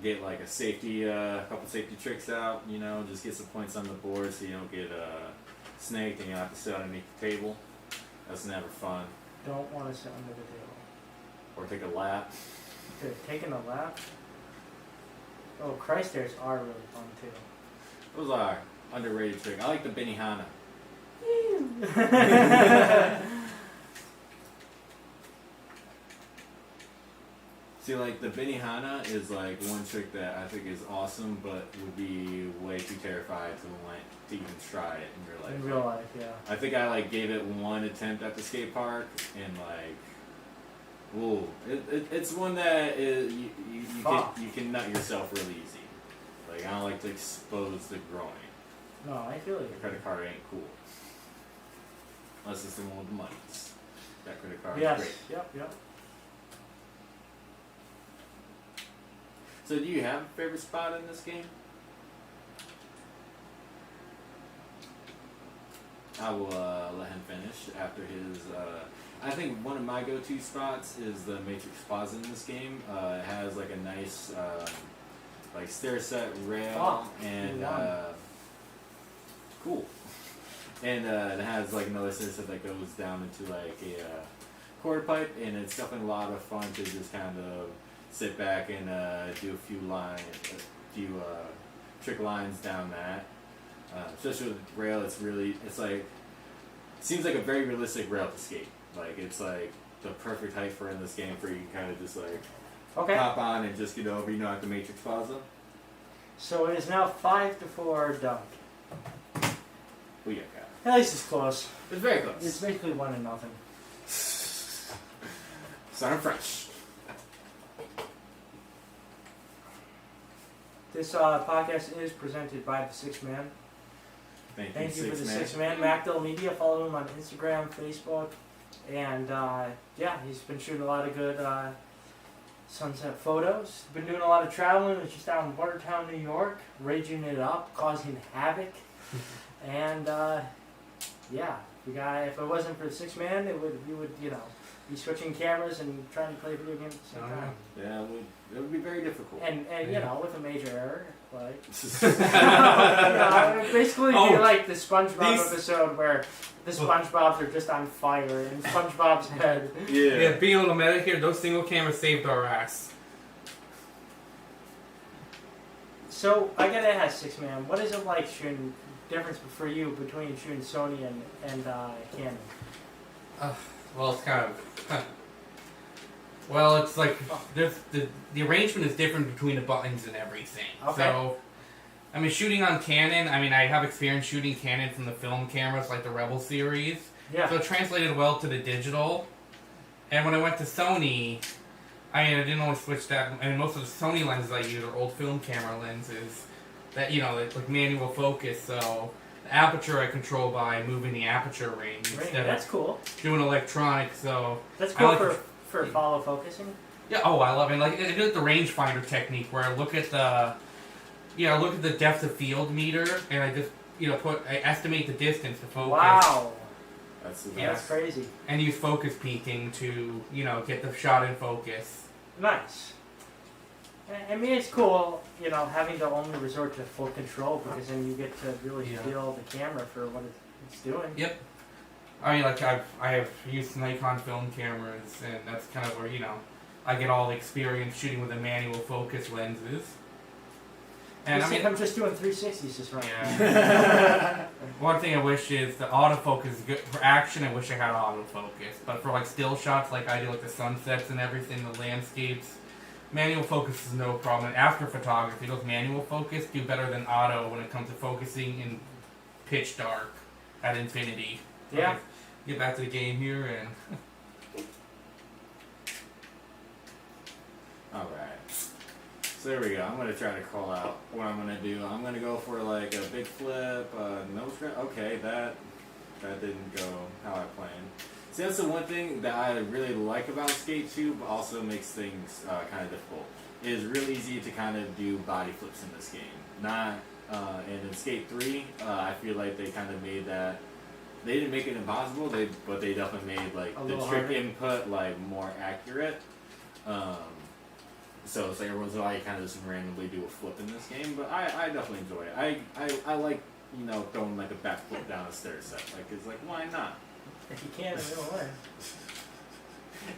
get like a safety, couple safety tricks out, you know, just get some points on the board so you don't get snaked and you don't have to sit underneath the table. That's never fun. Don't want to sit under the table. Or take a lap. Okay, taking a lap. Oh, Christ stairs are really fun too. Those are underrated trick. I like the Benihana. See, like the Benihana is like one trick that I think is awesome, but would be way too terrified to even try it in real life. In real life, yeah. I think I like gave it one attempt at the skate park, and like, ooh, it's one that is, you can nut yourself really easy. Like I don't like to expose the groin. No, I feel The it. credit card ain't cool, unless it's the one with the monies. That credit card Yes. is great. Yep. So, do you have a favorite spot in this game? I will let him finish after his. I think one of my go-to spots is the Matrix Plaza in this game. It has like a nice, like stair set rail and cool. And it has like another stair set that goes down into like a quarter pipe, and it's definitely a lot of fun to just kind of sit back and do a few trick lines down that. Especially with the rail, it's like, seems like a very realistic rail to skate. Like it's like the perfect height for in this game for you can kind of just like hop on and just get over, you know, at the Matrix Plaza. So it is now 5-4 dunk. We got that. At least it's close. It's very close. It's basically 1-0. Starting fresh. This podcast is presented by the Six Man. Thank you for the Six Man. MacDill Media. Follow him on Instagram, Facebook, and yeah, he's been shooting a lot of good sunset photos. Been doing a lot of traveling. Was just out in Watertown, New York, raging it up, causing havoc, and yeah, we got. If it wasn't for the Six Man, we would be switching cameras and trying to play video games at the same time. Yeah, it would be very difficult. And with a major error, like Yeah. basically be like the SpongeBob episode where the SpongeBobs are just on fire in SpongeBob's head. Yeah, being able to meta here, those single cameras saved our ass. So I gotta ask Six Man, what is it like shooting? Difference for you between shooting Sony and Canon? Well, it's kind of. Well, it's like the arrangement is different between the buttons and everything. Okay. So, I mean, shooting on Canon. I mean, I have experience shooting Canon from the film cameras, like the Rebel series. Yeah. So it translated well to the digital. And when I went to Sony, I didn't always switch that. And most of the Sony lenses I use are old film camera lenses that like manual focus. So the aperture I control by moving the aperture range instead That's of cool. doing electronic. So That's cool like for follow focusing. yeah. Oh, I love it. Like I do the rangefinder technique where I look at the depth of field meter and I just I estimate the distance to focus. Wow. That's That's crazy. And use focus peaking to get the shot in focus. Nice. I mean, it's cool, having to only resort to full control because then you get to really feel the camera for what it's doing. Yep. I mean, like I have used Nikon film cameras, and that's kind of where I get all the experience shooting with the manual focus lenses. And I mean, I'm just doing 360s just right yeah. one thing I wish is the autofocus is good for action. I wish I had autofocus, but for like still shots, like I do, like the sunsets and everything, the landscapes, manual focus is no problem. And after photography, those manual focus do better than auto when it comes to focusing in pitch dark at infinity. Yeah. Okay, get back to the game here and. All right. So there we go. I'm gonna try to call out what I'm gonna do. I'm gonna go for like a big flip, nose grab. Okay, that didn't go how I planned. See, that's the one thing that I really like about Skate 2, but also makes things kind of difficult. It is real easy to kind of do body flips in this game. Not and in Skate 3, I feel like they kind of made that. They didn't make it impossible. But they definitely made like the trick input like more accurate. So it's like everyone's like kind of just randomly do a flip in this game, but I definitely enjoy it. I like, you know, throwing like a back flip down a stair set. Like it's like, why not? If you can, in real life.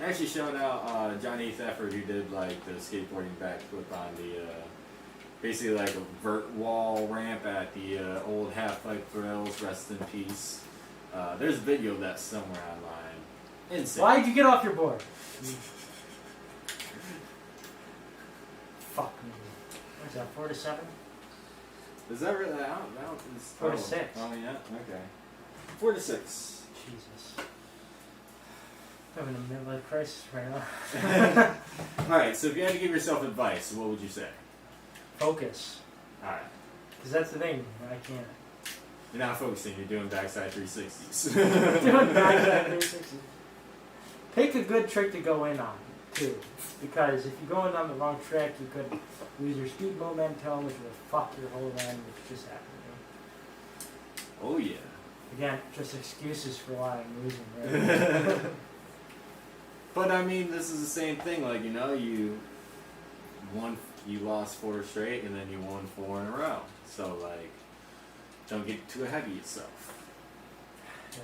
Actually, shout out Johnny Thefford, who did like the skateboarding backflip on the basically like a vert wall ramp at the old Half Pipe Thrills. Rest in peace. There's a video of that somewhere online. Insane. Why'd you get off your board? Fuck me. What's that, 4 to 7? Is that really? I don't, it's 4 to 6. Oh yeah, okay. 4 to 6. Jesus. I'm having a midlife crisis right now. Alright, so if you had to give yourself advice, what would you say? Focus. Alright. Because that's the thing, I can't. You're not focusing, you're doing backside 360s. Doing backside 360. Pick a good trick to go in on, too. Because if you go in on the wrong trick, you could lose your speed momentum, which would fuck your whole end, which just happened to me. Oh yeah. Again, just excuses for why I'm losing, right? But I mean, this is the same thing. Like, you know, you lost 4 straight, and then you won 4 in a row. So like, don't get too ahead of yourself. Yeah,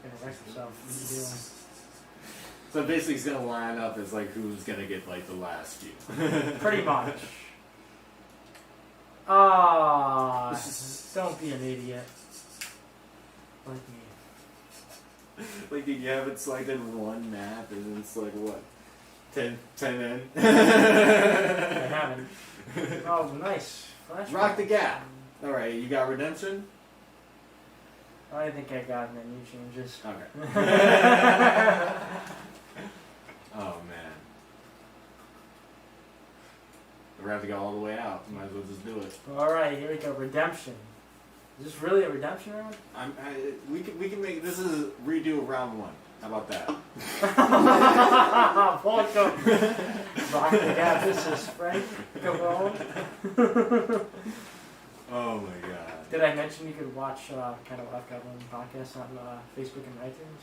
gonna wreck yourself. What are you doing? So basically, it's gonna line up as like who's gonna get like the last few. Pretty much. Ah, don't be an idiot. Like me. Like, did you have it selected one map, and it's like what? 10 in. I haven't. Oh, nice. Flashback. Rock the gap. All right, you got redemption. I think I got menu changes. Okay. Oh man. We're gonna have to go all the way out. Might as well just do it. Alright, here we go. Redemption. Is this really a redemption round? We can make this is redo of round 1. How about that? Welcome. Rock the gap. This is Frank Gavone. Oh my god. Did I mention you could watch kind of Left Goblin podcast on Facebook and iTunes?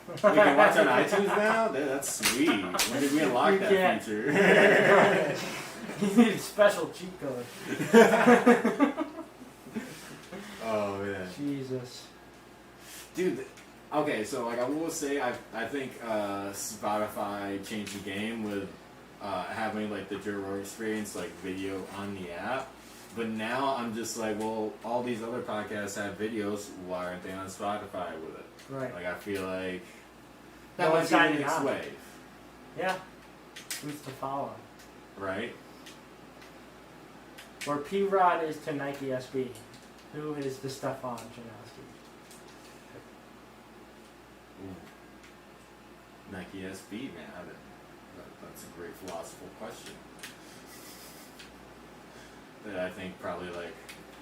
You can watch on iTunes now? That's sweet. When did we unlock You that can't. feature? You need a special cheat code. Oh man. Jesus. Dude, okay, so like I will say I think Spotify changed the game with having like the Joe Rogan experience like video on the app. But now I'm just like, well, all these other podcasts have videos. Why aren't they on Spotify with it? Right. Like I feel like No that one's might be signing the next on. wave, Yeah. Who's to follow? right? Where P-Rod is to Nike SB. Who is the Stefan Janowski? Nike SB, man. That's a great philosophical question. That I think probably like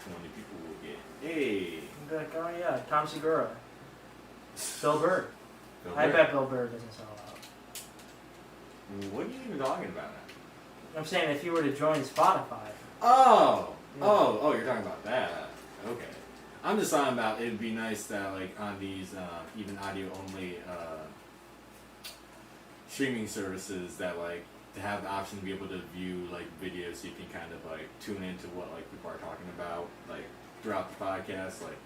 20 people will get. Hey! You'd be like, oh yeah, Tom Segura. Bill Burr. Bill I Burr. bet Bill Burr doesn't sell out. What are you even talking about? I'm saying if you were to join Spotify. Oh! Yeah. Oh, you're talking about that. Okay. I'm just talking about it'd be nice that like on these even audio only streaming services that like to have the option to be able to view like videos so you can kind of like tune into what like people are talking about like throughout the podcast. Like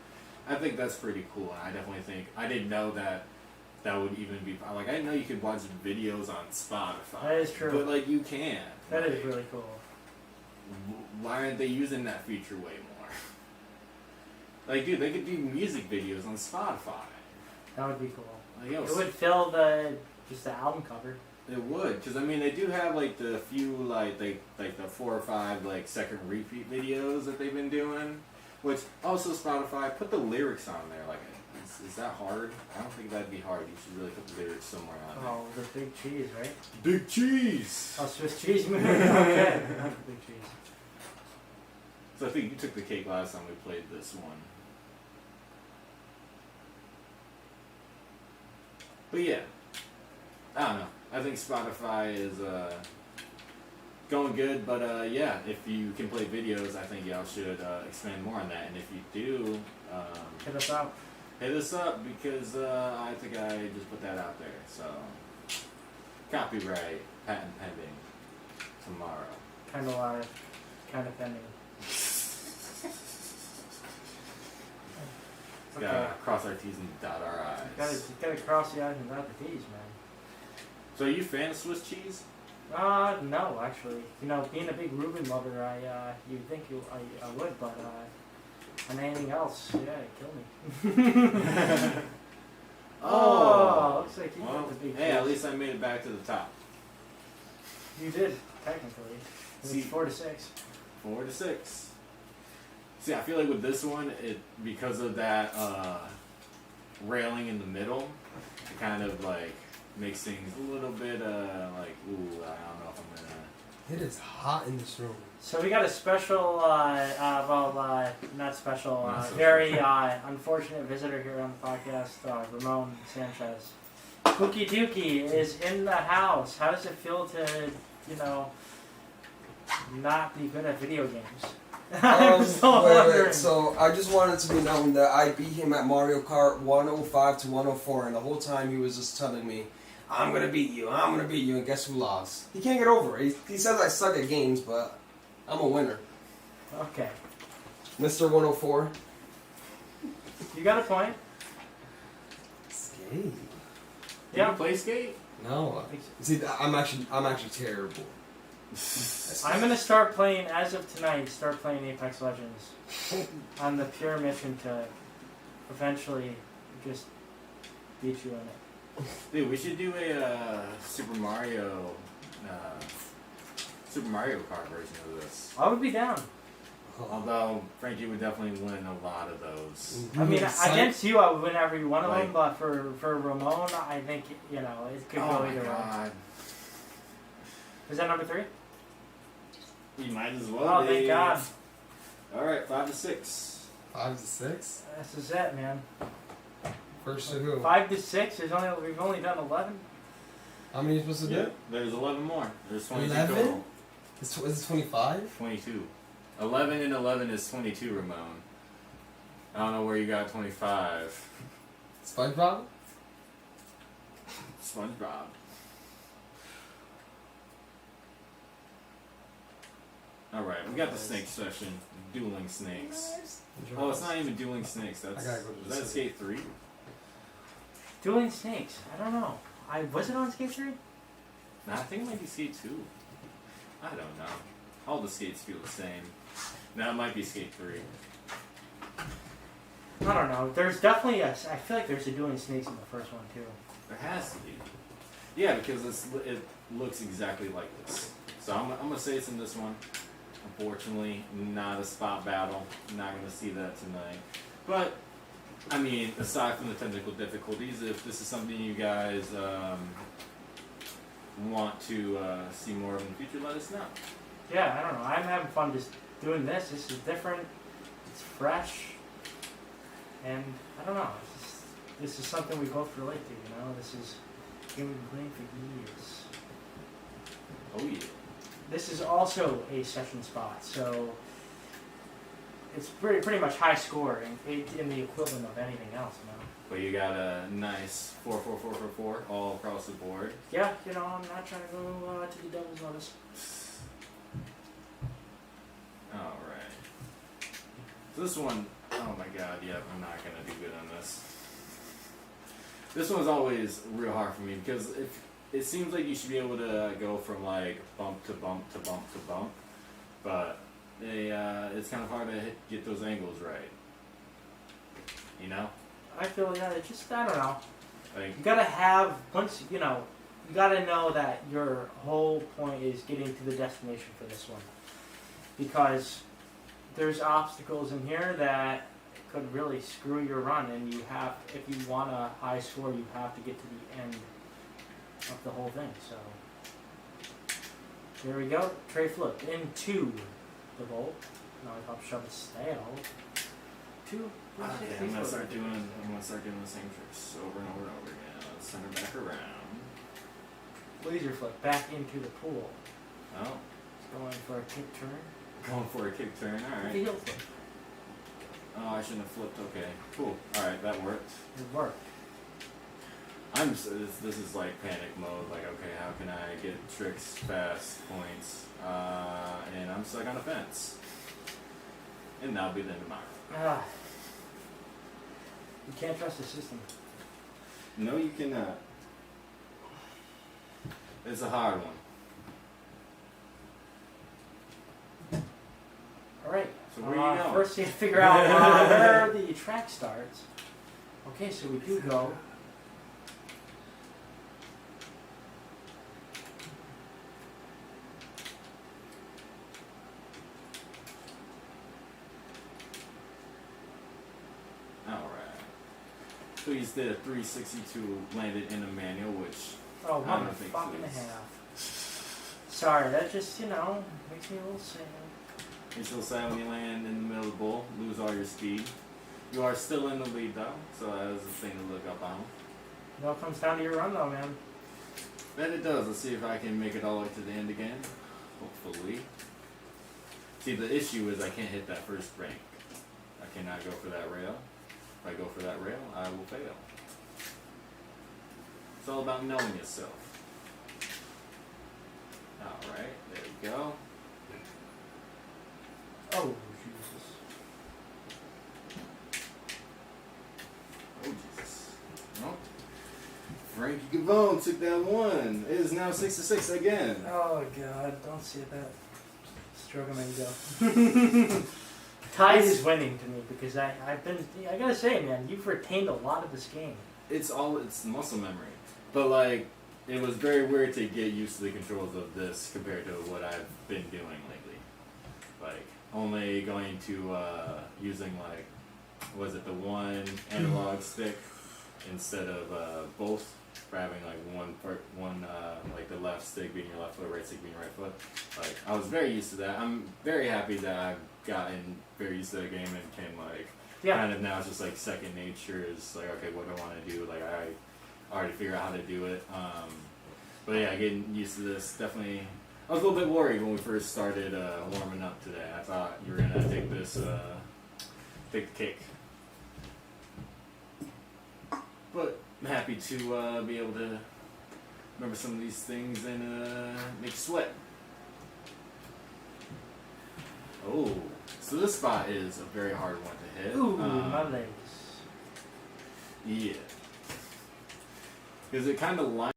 I think that's pretty cool, and I definitely think I didn't know that would even be like I didn't know you could watch videos on Spotify. That is true. But like you can. That like, is really cool. why aren't they using that feature way more? Like, dude, they could do music videos on Spotify. That would be cool. Like, yo, It would fill just the album cover. it would, because I mean, they do have like the few like the 4 or 5 like second repeat videos that they've been doing, which also Spotify put the lyrics on there. Like, is that hard? I don't think that'd be hard. You should really put the lyrics somewhere on there. Oh, the big cheese, right? Big cheese. Oh, Swiss cheese movie. Okay, not the big cheese. So I think you took the cake last time we played this one. But yeah, I don't know. I think Spotify is going good, but yeah, if you can play videos, I think y'all should expand more on that. And if you do, Hit us up. hit us up because I think I just put that out there. So copyright, patent pending tomorrow. Kind of live, kind of pending. Gotta cross our T's and dot our I's. You gotta cross the I's and dot the T's, man. So are you a fan of Swiss cheese? No, actually. You know, being a big Reuben lover, you'd think I would, but on anything else, yeah, it'd kill me. Oh, looks like you Well, got the big hey, cheese. at least I made it back to the top. You did, technically. See- It's 4-6. 4 to 6. See, I feel like with this one, because of that railing in the middle, it kind of like makes things a little bit like, ooh, I don't know if I'm gonna. It is hot in this room. So we got a special, not special, Not so very unfortunate visitor here on the podcast, Ramon Sanchez. Pookie Dookie is in the house. How does it feel to, not be good at video games? I'm so wondering. Wait. So I just wanted to be known that I beat him at Mario Kart 105 to 104, and the whole time he was just telling me, "I'm gonna beat you. I'm gonna beat you." And guess who lost? He can't get over it. He says I suck at games, but I'm a winner. Okay. Mr. 104. You got a point. Skate. Do Yeah. you play skate? No. See, I'm actually terrible. I'm gonna start playing as of tonight. Start playing Apex Legends on the pure mission to eventually just beat you in it. Dude, we should do a Super Mario Kart version of this. I would be down. Although Frankie would definitely win a lot of those. I mean, Psych- against you, I would win every one of them. Like- But for Ramon, I think it could Oh go my either way. god. Is that number 3? You might as well. Oh, be. thank God. Alright, 5 to 6. 5 to 6. This is it, man. First to who? 5 to 6. We've only done 11. How many are you supposed to Yeah, do? there's 11 more. There's 22 11? total. Is it 25? 22. 11 and 11 is 22, Ramon. I don't know where you got 25. SpongeBob? SpongeBob. Alright, we got the snake session. Dueling snakes. Oh, it's not even dueling snakes. That's, I gotta go to the was that city. Skate 3? Dueling Snakes. I don't know. Was it on Skate 3? Nah, I think it might be Skate 2. I don't know. All the skates feel the same. No, it might be Skate 3. I don't know. There's definitely I feel like there's a Dueling Snakes in the first one too. There has to be. Yeah, because it looks exactly like this. So I'm going to say it's in this one. Unfortunately, not a spot battle. Not going to see that tonight. But, I mean, aside from the technical difficulties, if this is something you guys want to see more of in the future, let us know. Yeah, I don't know. I'm having fun just doing this. This is different. It's fresh. And I don't know. This is something we both relate to, This is a game we've been playing for years. Oh, yeah. This is also a session spot, so it's pretty much high score in the equivalent of anything else, But you got a nice 4, 4, 4, 4, 4 all across the board. Yeah, I'm not trying to go to the devil's lettuce. Alright. So this one, oh my god, yeah, I'm not gonna do good on this. This one's always real hard for me because it seems like you should be able to go from like bump to bump to bump to bump, but it's kind of hard to get those angles right. You know, I feel it's just I don't know. like You gotta have once you know. You gotta know that your whole point is getting to the destination for this one, because there's obstacles in here that could really screw your run, and you have, if you want a high score, you have to get to the end of the whole thing. So here we go. Tray flip into the bowl. Now I pop shove it stale. Two. okay, I'm gonna start doing the same tricks over and over and over again. Let's send her back around. Laser flip back into the pool. Oh, Going for a kick turn. going for a kick turn. All right. Heel flip. Oh, I shouldn't have flipped. Okay, cool. All right, that worked. It worked. This is like panic mode. Like, okay, how can I get tricks, fast points? And I'm stuck on a fence. And that'll be the end of mine. You can't trust the system. No, you cannot. It's a hard one. All right. So where you going? First, you have to figure out where the track starts. Okay, so we do go. All right. Please did a 362 landed in a manual, which Oh, I one don't think fuck so. and a half. Sorry, that just makes me a little sad. you're still sad when you land in the middle of the bowl, lose all your speed. You are still in the lead though, so that is a thing to look up on. It all comes down to your run, though, man. Bet it does. Let's see if I can make it all the way to the end again. Hopefully. See, the issue is I can't hit that first rank. I cannot go for that rail. If I go for that rail, I will fail. It's all about knowing yourself. Alright, there we go. Oh, Jesus. Oh, Jesus. Well, Frankie Gavone took that one. It is now 6-6 again. Oh, God. Don't say that. Stroke him and go. Tide is winning to me because I gotta say, man, you've retained a lot of this game. It's muscle memory. But, like, it was very weird to get used to the controls of this compared to what I've been doing lately. Like, only going to, using, like, was it the one analog stick instead of, both? For having, like, like, the left stick being your left foot, right stick being your right foot. Like, I was very used to that. I'm very happy that I've gotten very used to the game and can, like, kind of now it's just, like, second nature is, like, okay, what do I want to do? Like, I already figure out how to do it. But yeah, getting used to this definitely. I was a little bit worried when we first started warming up today. I thought you were gonna take this, take the cake. But I'm happy to be able to remember some of these things and make you sweat. Oh, so this spot is a very hard one to hit. Ooh, my legs. Yeah. Because it kind of lines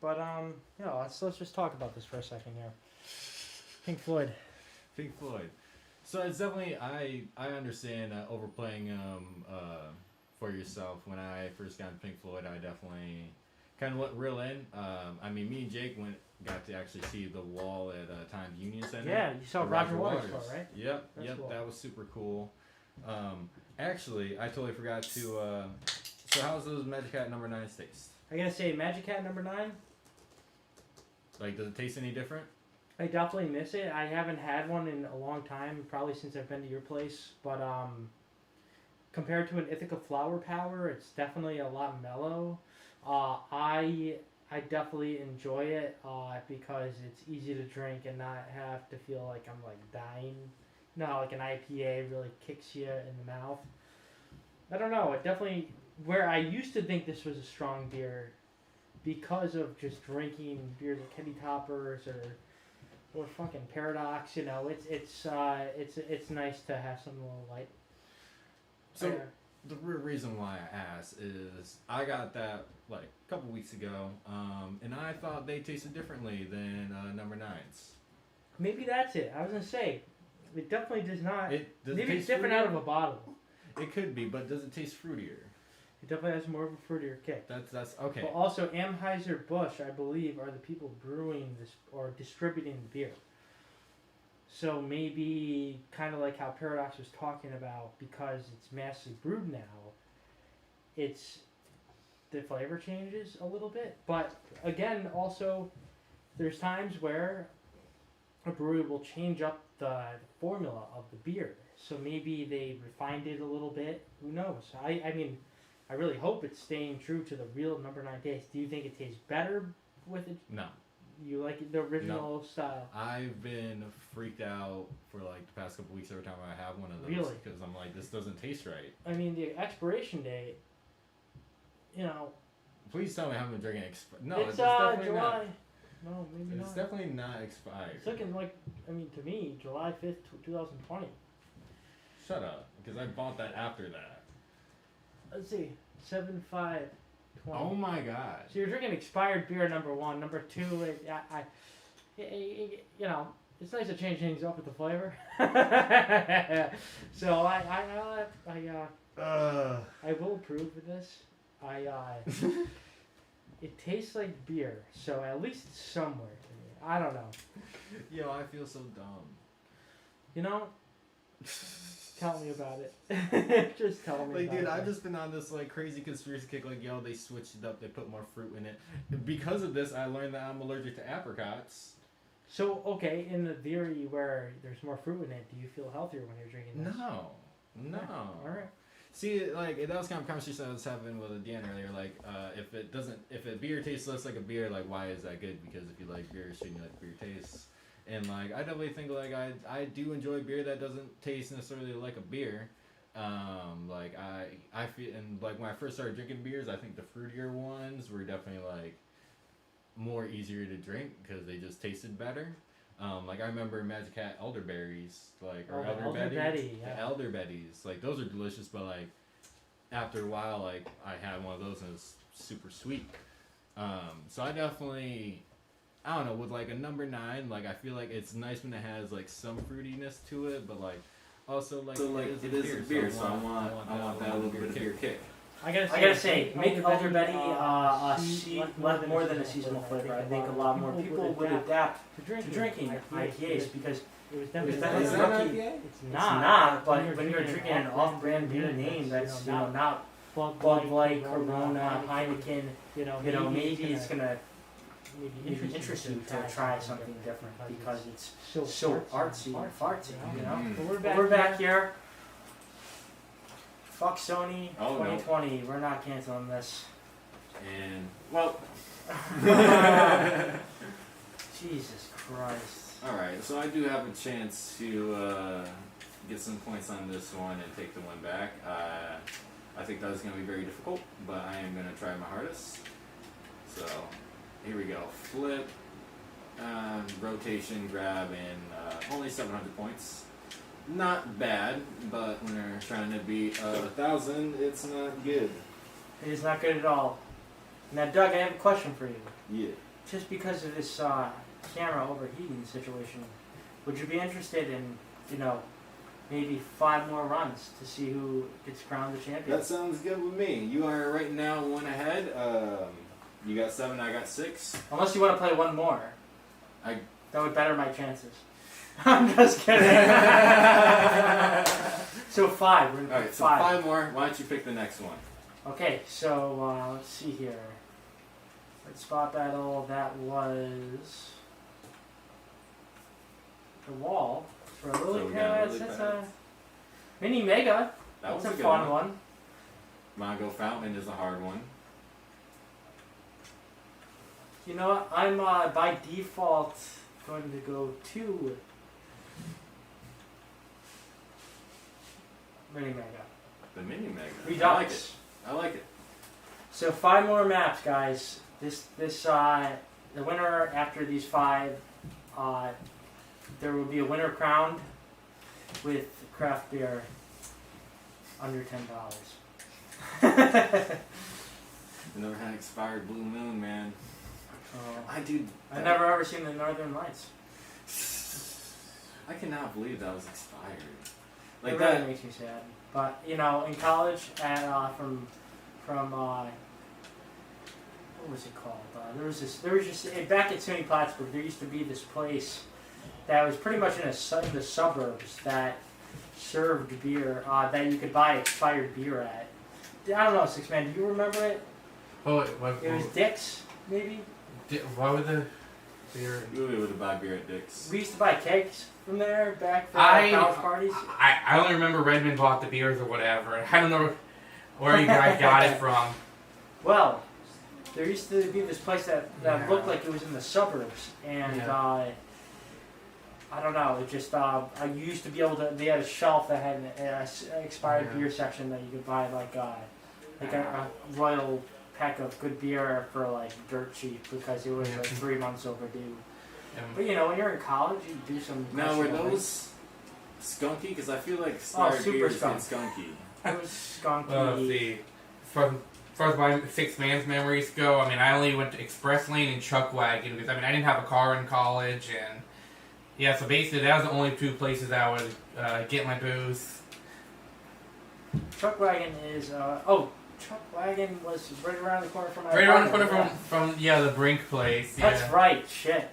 But let's just talk about this for a second here. Pink Floyd. Pink Floyd. So it's definitely I understand overplaying for yourself. When I first got into Pink Floyd, I definitely kind of went real in. I mean, me and Jake got to actually see The Wall at Times Union Center. Yeah, you saw The Roger Waters tour, right? Yep, That's cool. that was super cool. Actually, I totally forgot to. So how's those Magic Hat number 9s taste? I gotta say, Magic Hat number 9. Like, does it taste any different? I definitely miss it. I haven't had one in a long time, probably since I've been to your place. But compared to an Ithaca Flower Power, it's definitely a lot mellow. I definitely enjoy it because it's easy to drink and not have to feel like I'm like dying. No, like an IPA really kicks you in the mouth. I don't know. It definitely, where I used to think this was a strong beer, because of just drinking beers like Kenny Toppers or fucking Paradox, you know, it's nice to have something a little light. So the real reason why I asked is I got that like a couple weeks ago, and I thought they tasted differently than number 9s. Maybe that's it. I was gonna say, it definitely does not. Does maybe it it's taste different fruitier? out of a bottle. It could be, but does it taste fruitier? It definitely has more of a fruitier kick. That's okay. But also, Anheuser-Busch, I believe, are the people brewing this or distributing the beer. So maybe kind of like how Paradox was talking about, because it's massively brewed now, it's the flavor changes a little bit. But again, also, there's times where a brewery will change up the formula of the beer. So maybe they refined it a little bit. Who knows? I mean, I really hope it's staying true to the real number 9 taste. Do you think it tastes better with it? No. You like the original style? I've been freaked out for like the past couple weeks every time I have one of those. Really? Because I'm like, this doesn't taste right. I mean, the expiration date, you know. Please tell me I haven't been drinking No, it's definitely July. not. No, maybe It's not. definitely not expired. It's looking like, I mean, to me, July 5th, 2020. Shut up, because I bought that after that. Let's see, 7/5/20. Oh my god. So you're drinking expired beer, number 1. Number 2, you know, it's nice to change things up with the flavor. So I will approve of this. It tastes like beer, so at least it's somewhere to me. I don't know. Yo, I feel so dumb. You know, tell me about it. Just tell me. Like, about dude, it. I've just been on this like crazy conspiracy kick. Like, yo, they switched it up. They put more fruit in it. Because of this, I learned that I'm allergic to apricots. So, okay, in the theory where there's more fruit in it, do you feel healthier when you're drinking this? No. Yeah. All right. See, like, that was kind of a conversation I was having with Dan earlier. Like, if a beer tastes less like a beer, like, why is that good? Because if you like beer, shouldn't you like beer tastes? And like, I definitely think like I do enjoy beer that doesn't taste necessarily like a beer. Like I feel, and like when I first started drinking beers, I think the fruitier ones were definitely like more easier to drink because they just tasted better. Like I remember Magic Hat elderberries, like or elderberry, yeah. Elderberries, like those are delicious. But like after a while, like I had one of those and it was super sweet. So I definitely, I don't know, with like a number 9, like I feel like it's nice when it has like some fruitiness to it, but like also like it is a beer, so I want that little bit of beer kick. I gotta say, make elderberry more than a seasonal flavor. I think a lot more people would adapt to drinking IPAs because It was it was definitely definitely Is that rookie. IPA? It's It's not. not, but when you're drinking an off-brand beer name that's not Bud Light, Corona, Heineken, you know, maybe it's gonna maybe interest you to try something different because it's so so artsy and fartsy, you know. Mm. But We're back here. Fuck Sony Oh, no. 2020. We're not canceling this. And well, Jesus Christ. all right. So I do have a chance to get some points on this one and take the one back. I think that is going to be very difficult, but I am going to try my hardest. So here we go. Flip, rotation, grab, and only 700 points. Not bad, but when they're trying to beat 1,000, it's not good. It is not good at all. Now, Doug, I have a question for you. Yeah. just because of this camera overheating situation, would you be interested in, maybe 5 more runs to see who gets crowned the champion? That sounds good with me. You are right now 1 ahead. You got 7, I got 6. Unless you want to play one more. I- That would better my chances. I'm just kidding. So 5. We're gonna All pick right, so 5. 5 more. Why don't you pick the next one? Okay, so let's see here. Red spot battle. That was the wall for a lily So we got pad. lily That's a pads. mini mega. That was That's a a good fun one. one. Mongo Fountain is a hard one. You know what? I'm by default going to go 2 mini mega. The mini mega. Redux. I like it. I like it. So 5 more maps, guys. The winner after these 5, there will be a winner crowned with craft beer under $10. Never had expired Blue Moon, man. Oh, I do. I've never ever seen the Northern Lights. I cannot believe that was expired. It Like really that. makes me sad. But in college, from what was it called? There was just back at SUNY Plattsburgh. There used to be this place that was pretty much in the suburbs that served beer that you could buy expired beer at. I don't know, Six Man. Do you remember it? Oh, It was Dick's, maybe. why would the beer? Really would have bought beer at Dick's. We used to buy kegs from there back for I- college parties. I only remember Redmond bought the beers or whatever. I don't know where you guys got it from. Well, there used to be this place that Yeah. looked like it was in the suburbs, and Yeah. I don't know. It just I used to be able to. They had a shelf that had an expired Yeah. beer section that you could buy like a royal pack of good beer for like dirt cheap because it was Yeah. like 3 months overdue. Um, But when you're in college, you do some. Now were questionable those skunky? Because I feel like Oh, expired super beers skunk. get skunky. things. It was skunky. Let's see. As far as my Six Man's memories go, I mean, I only went to Express Lane and Chuck Wagon because, I mean, I didn't have a car in college, and yeah, so basically that was the only 2 places I would get my booze. Truck wagon is Truck wagon was right around the corner from my Right around the corner apartment, from the Brink place. yeah. Yeah. That's right. Shit.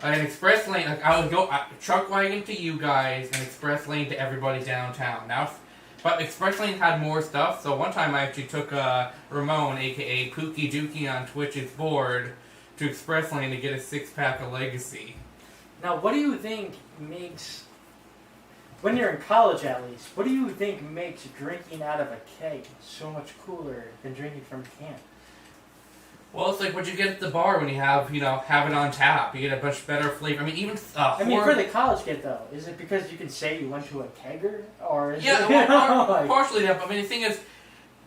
And Express Lane, like I would go Truck Wagon to you guys and Express Lane to everybody downtown. Now, but Express Lane had more stuff. So one time I actually took Ramon, aka Pookie Dookie on Twitch's board, to Express Lane to get a 6-pack of Legacy. Now, what do you think makes, when you're in college at least, what do you think makes drinking out of a keg so much cooler than drinking from a can? Well, it's like what you get at the bar when you have have it on tap. You get a much better flavor. I mean, even for the college kid though, is it because you can say you went to a kegger, or is yeah, it, well, partially that. But I mean, the thing is,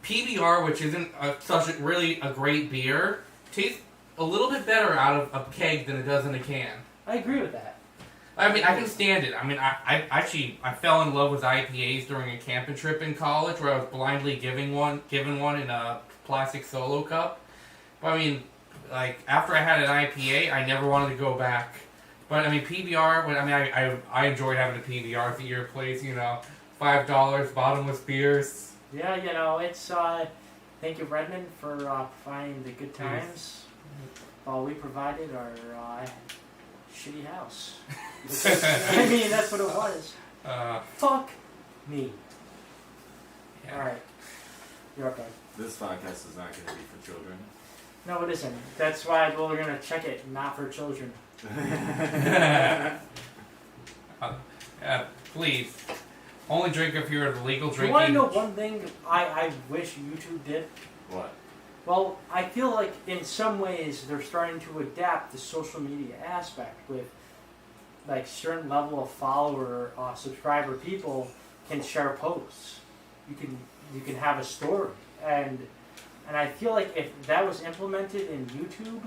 PBR, which isn't such a great beer, tastes a little bit better out of a keg than it does in a can. I agree with that. I mean, I can stand it. I mean, I fell in love with IPAs during a camping trip in college where I was blindly given one in a plastic solo cup. But I mean, like after I had an IPA, I never wanted to go back. But I mean, PBR. I enjoyed having a PBR at your place. $5 bottomless beers. Yeah, it's thank you Redmond for providing the good times. All we provided our shitty house. I mean, that's what it was. Fuck me. Yeah. All right, you're okay. This podcast is not going to be for children. No, it isn't. That's why we're gonna check it. Not for children. Please, only drink if you're the legal You drinking. want to know one thing I wish YouTube did? What? Well, I feel like in some ways they're starting to adapt the social media aspect with like certain level of follower, subscriber people can share posts. You can have a story, and I feel like if that was implemented in YouTube,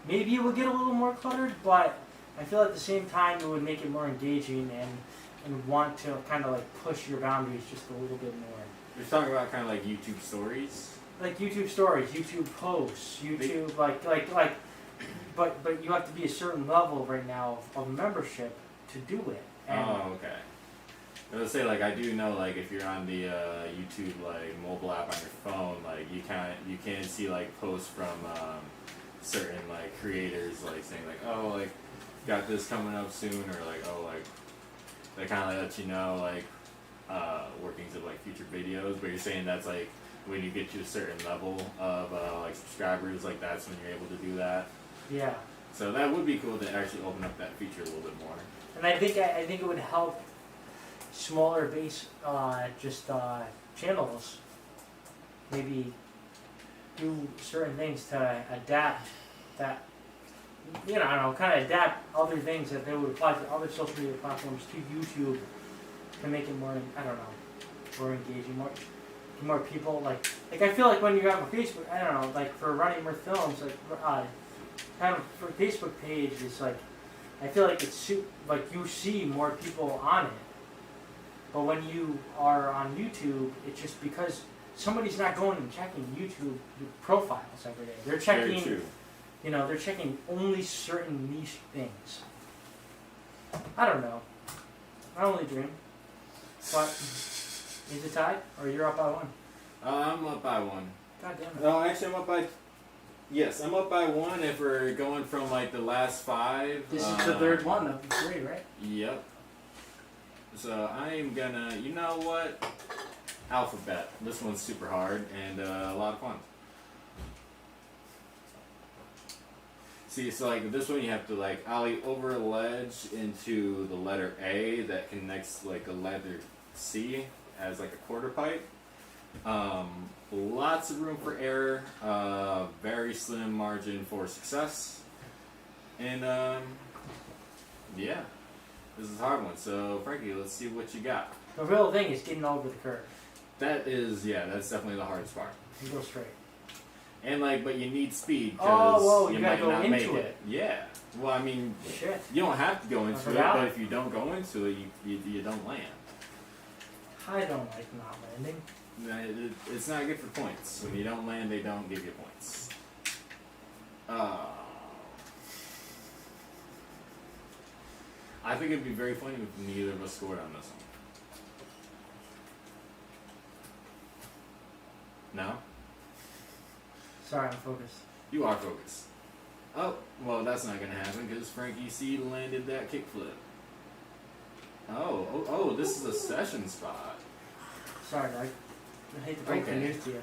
maybe it would get a little more cluttered. But I feel at the same time it would make it more engaging and want to kind of like push your boundaries just a little bit more. You're talking about kind of like YouTube stories. Like YouTube stories, YouTube posts, YouTube like but you have to be a certain level right now of membership to do it. And Oh, okay. I was say like I do know like if you're on the YouTube like mobile app on your phone, like you can see like posts from certain like creators like saying like, oh, like got this coming up soon, or like, oh, like they kind of let you know like workings of like future videos. But you're saying that's like when you get to a certain level of like subscribers, like that's when you're able to do that. yeah, So that would be cool to actually open up that feature a little bit more. and I think it would help smaller base channels maybe do certain things to adapt that, you know, I don't know, kind of adapt other things that they would apply to other social media platforms to YouTube to make it more, I don't know, more engaging, more people like I feel like when you have a Facebook, I don't know, like for running Mirth Films, like kind of for Facebook page is like, I feel like it's like you see more people on it, but when you are on YouTube, it's just because somebody's not going and checking YouTube profiles every day. They're Very checking, true. you know, they're checking only certain niche things. I don't know. I only dream. But is it tied or you're up by one? I'm up by one. God damn it. No, actually, I'm up by. Yes, I'm up by one. If we're going from like the last 5. This is the third one of the 3, right? Yep. So I am gonna. You know what? Alphabet. This one's super hard and a lot of fun. See, so like this one, you have to like ollie over a ledge into the letter A that connects like a letter C as like a quarter pipe. Lots of room for error. Very slim margin for success. And yeah, this is a hard one. So Frankie, let's see what you got. The real thing is getting over the curve. That is, yeah, that's definitely the hardest part. You go straight. And like, but you need speed because Oh, whoa, you might gotta go not into make it. Yeah. Well, I mean, Shit. you don't have to go into it, forgot. but if you don't go into it, you don't land. I don't like not landing. It's not good for points. When you don't land, they don't give you points. I think it'd be very funny if neither of us scored on this one. No? Sorry, I'm focused. You are focused. Oh, well, that's not gonna happen because Frankie C landed that kickflip. Oh, this is a session spot. Sorry, Doug. I hate to break the Okay. news to you.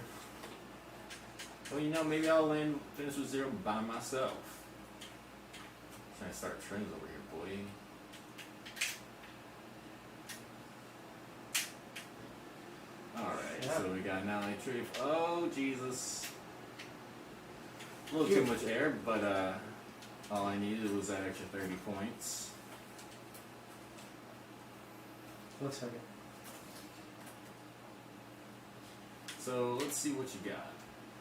Well, you know, maybe I'll finish with 0 by myself. Trying to start trends over here, boy. Alright, Yeah. so we got now a tree. Oh, Jesus. A little too much air, but all I needed was that extra 30 points. Looks like it. So let's see what you got.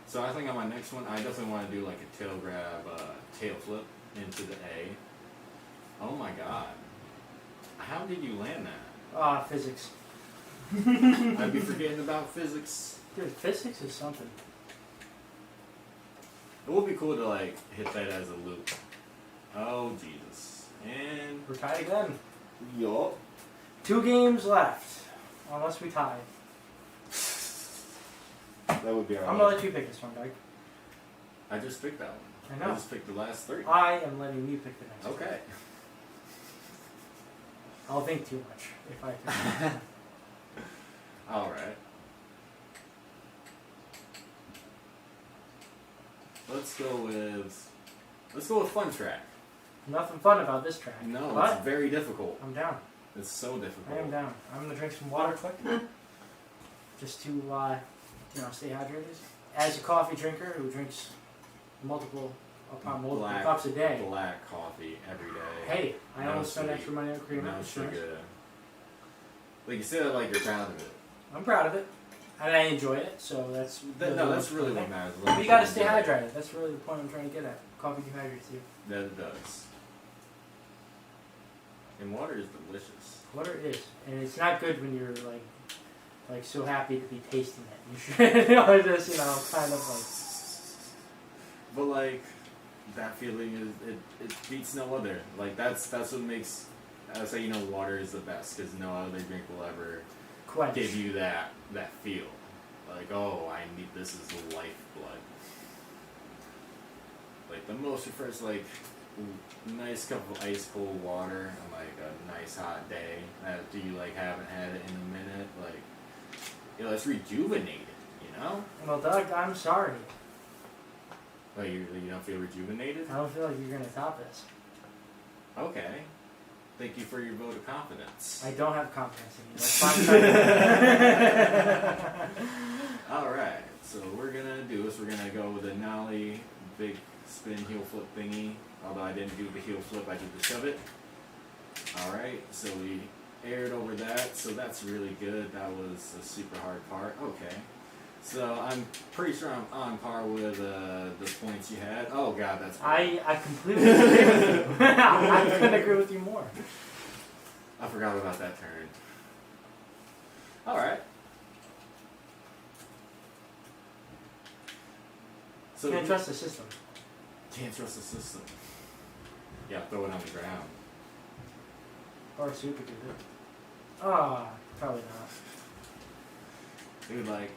So I think on my next one, I definitely want to do like a tail grab, tail flip into the A. Oh my god. How did you land that? Physics. I'd be forgetting about physics. Dude, physics is something. It would be cool to like hit that as a loop. Oh Jesus. And We're tied again. yup. 2 games left. Unless we tie. That would be I'm gonna let you pick this one, Doug. I just picked that one. I know. I just picked the last 3. I am letting you pick the next one. Okay. I'll think too much if I pick. Alright. Let's go with Fun Track. Nothing fun about this track. No, But it's very difficult. I'm down. It's so difficult. I am down. I'm gonna drink some water quick. Just to stay hydrated. As a coffee drinker who drinks multiple Black- cups a day. Black coffee every day. Hey, I No don't spend sweet. extra money on creamer. No It's sugar. nice. Like you say that like you're proud of it. I'm proud of it. And I enjoy it, so that's No, that's really what matters. But you gotta stay hydrated. That's really the point I'm trying to get at. Coffee dehydrates you. That it does. And water is delicious. Water is. And it's not good when you're like so happy to be tasting it. You should just, kind of like But like, that feeling it beats no other. Like that's what makes that's how you know water is the best, because no other drink will ever Quench. give you that feel. Like, oh, I need, this is lifeblood. Like the most refresh, like nice cup of ice cold water on like a nice hot day after you like haven't had it in a minute. Like, you know, it's rejuvenated. You know? Well, Doug, I'm sorry. Like you don't feel rejuvenated? I don't feel like you're gonna top this. Okay. Thank you for your vote of confidence. I don't have confidence in you. That's fine. Alright, so we're gonna do this. We're gonna go with a nollie, big spin heel flip thingy. Although I didn't do the heel flip, I did the shove it. Alright, so we aired over that, so that's really good. That was a super hard part. Okay. So I'm pretty sure I'm on par with the points you had. Oh god, that's great. I completely agree with you. I couldn't agree with you more. I forgot about that turn. Alright. So Can't trust the system. Can't trust the system. Yeah, throw it on the ground. Or super duper. Ah, probably not. Dude, like,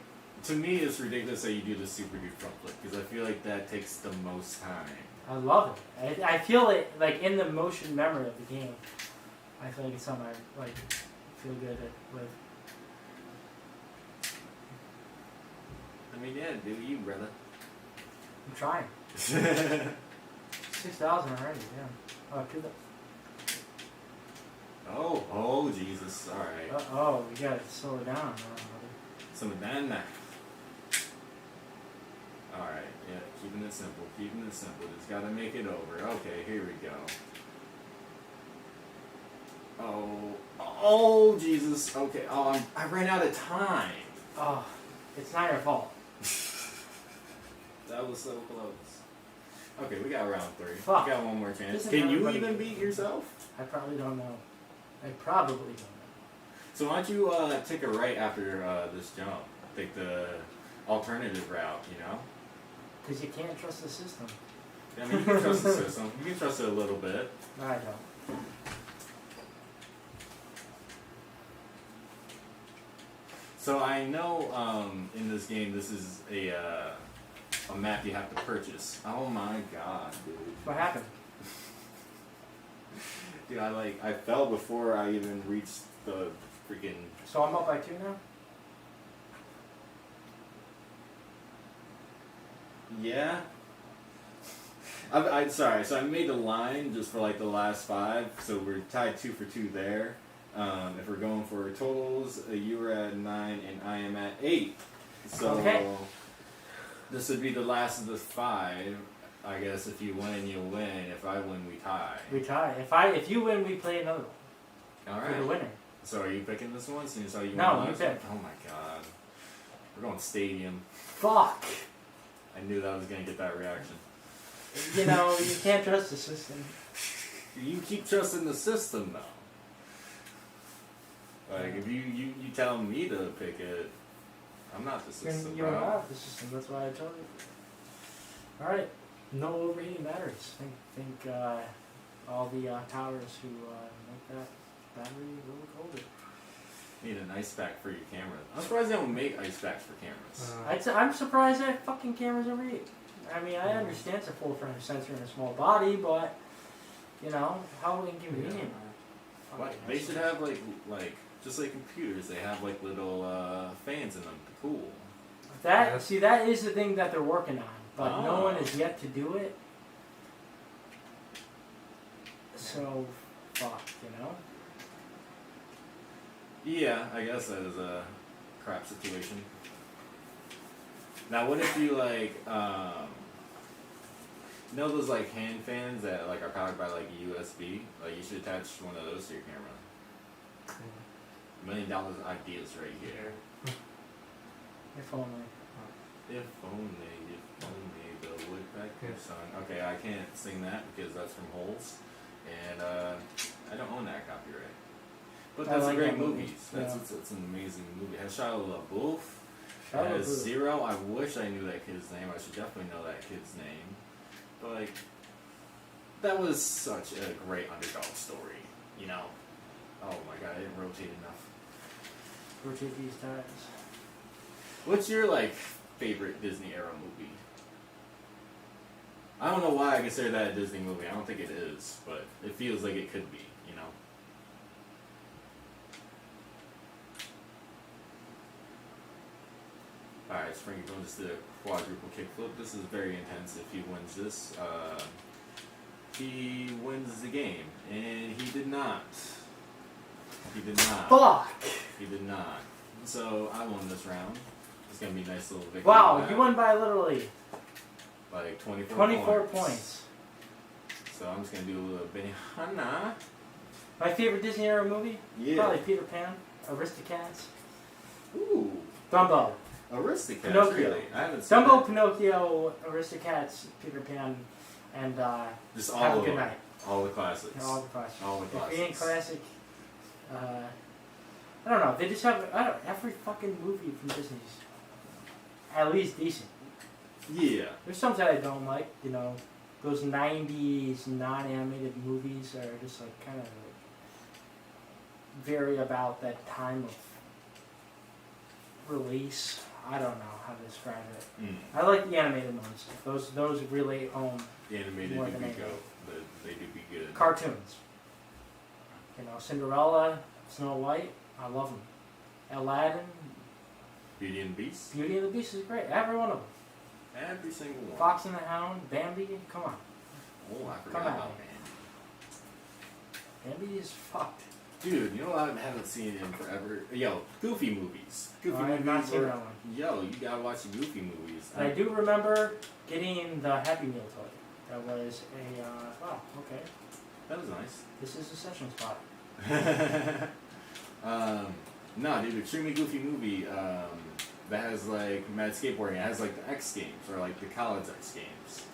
to me it's ridiculous that you do the super duper front flip, because I feel like that takes the most time. I love it. I feel it like in the motion memory of the game. I feel like it's something I like feel good with. I mean, yeah, do you, brother? I'm trying. 6,000 already. Yeah. Oh, could oh, Jesus, alright. oh, we gotta slow it down. Some banana. Alright, yeah, keeping it simple, Just gotta make it over. Okay, here we go. Oh, Jesus. Okay, I ran out of time. Oh, it's not your fault. That was so close. Okay, we got round 3. Fuck. We got one more chance. Doesn't Can you everybody- even beat yourself? I probably don't know. I probably don't know. So why don't you take a right after this jump? Take the alternative route, you know? Because you can't trust the system. I mean, you can trust the system. You can trust it a little bit. No, I don't. So I know in this game this is a map you have to purchase. Oh my god, dude. What happened? Dude, I fell before I even reached the freaking... So I'm up by 2 now? Yeah. Sorry, so I made a line just for like the last 5, so we're tied 2 for 2 there. If we're going for totals, you were at 9 and I am at 8. So okay. This would be the last of the 5. I guess if you win, you win. If I win, we tie. We tie. If you win, we play another one. All For the right. winner. So are you picking this one since how you No, won you last pick. one? Oh my god. We're going stadium. Fuck. I knew that was going to get that reaction. You know, you can't trust the system. You keep trusting the system though. Like if you telling me to pick it, I'm not the system, You're bro. not the system. That's why I told you. All right. No overheating batteries. Think all the towers who make that battery a little colder. Need an ice pack for your camera. I'm surprised they don't make ice packs for cameras. I'm surprised that fucking cameras are made. I mean, I understand it's a full-frame sensor in a small body, but you know how inconvenient. What? They should have like just like computers. They have like little fans in them to cool. That see, that is the thing that they're working on, but no Oh. one has yet to do it. So, fuck, you know. Yeah, I guess that is a crap situation. Now, what if you like, you know those like hand fans that like are powered by like USB? Like you should attach one of those to your camera. $1 million ideas right here. If only. If only the woodpecker song. Okay, I can't sing that because that's from Holes, and I don't own that copyright. But I that's like a great that movie. movie, That's yeah. it's an amazing movie. It has Shia LaBeouf. Shia It has LaBeouf. Zero. I wish I knew that kid's name. I should definitely know that kid's name. But like, that was such a great underdog story. You know. Oh my god, I didn't rotate enough. Rotate these times. What's your like favorite Disney era movie? I don't know why I consider that a Disney movie. I don't think it is, but it feels like it could be, you know. Alright, Springy Boom just did a quadruple kickflip. This is very intense. If he wins this, he wins the game. And he did not. He did not. Fuck! He did not. So I won this round. It's gonna be a nice little victory. Wow, you won by literally like 24 points. So I'm just gonna do a little Benihana. My favorite Disney era movie? Yeah. Probably Peter Pan, Aristocats, Ooh. Dumbo. Aristocats, Pinocchio. really? I haven't seen Dumbo, that. Pinocchio, Aristocats, Peter Pan, and Just Have all a Good of them. Night. All the classics. All the classics. All the If it ain't classics. classic, I don't know. They just have every fucking movie from Disney's at least decent. Yeah. There's some that I don't like. You know, those '90s non-animated movies are just like kind of like very about that time of release. I don't know how to describe it. Mm. I like the animated ones. Those relate home. The animated More do than be anything. good. They do be good. Cartoons. You know, Cinderella, Snow White. I love them. Aladdin, Beauty and the Beast. Beauty and the Beast is great. Every one of them. Every single one. Fox and the Hound, Bambi. Come on. Oh, I Come forgot on. about Bambi is fucked. Dude, you know what I haven't seen in forever? Yo, Goofy movies. Goofy I have movies. not seen were- that one. Yo, you gotta watch the Goofy movies. I do remember getting the Happy Meal toy. That was a, wow, okay. That was nice. This is a session spot. No, dude, extremely goofy movie. That has like mad skateboarding. It has like the X Games or like the college X Games,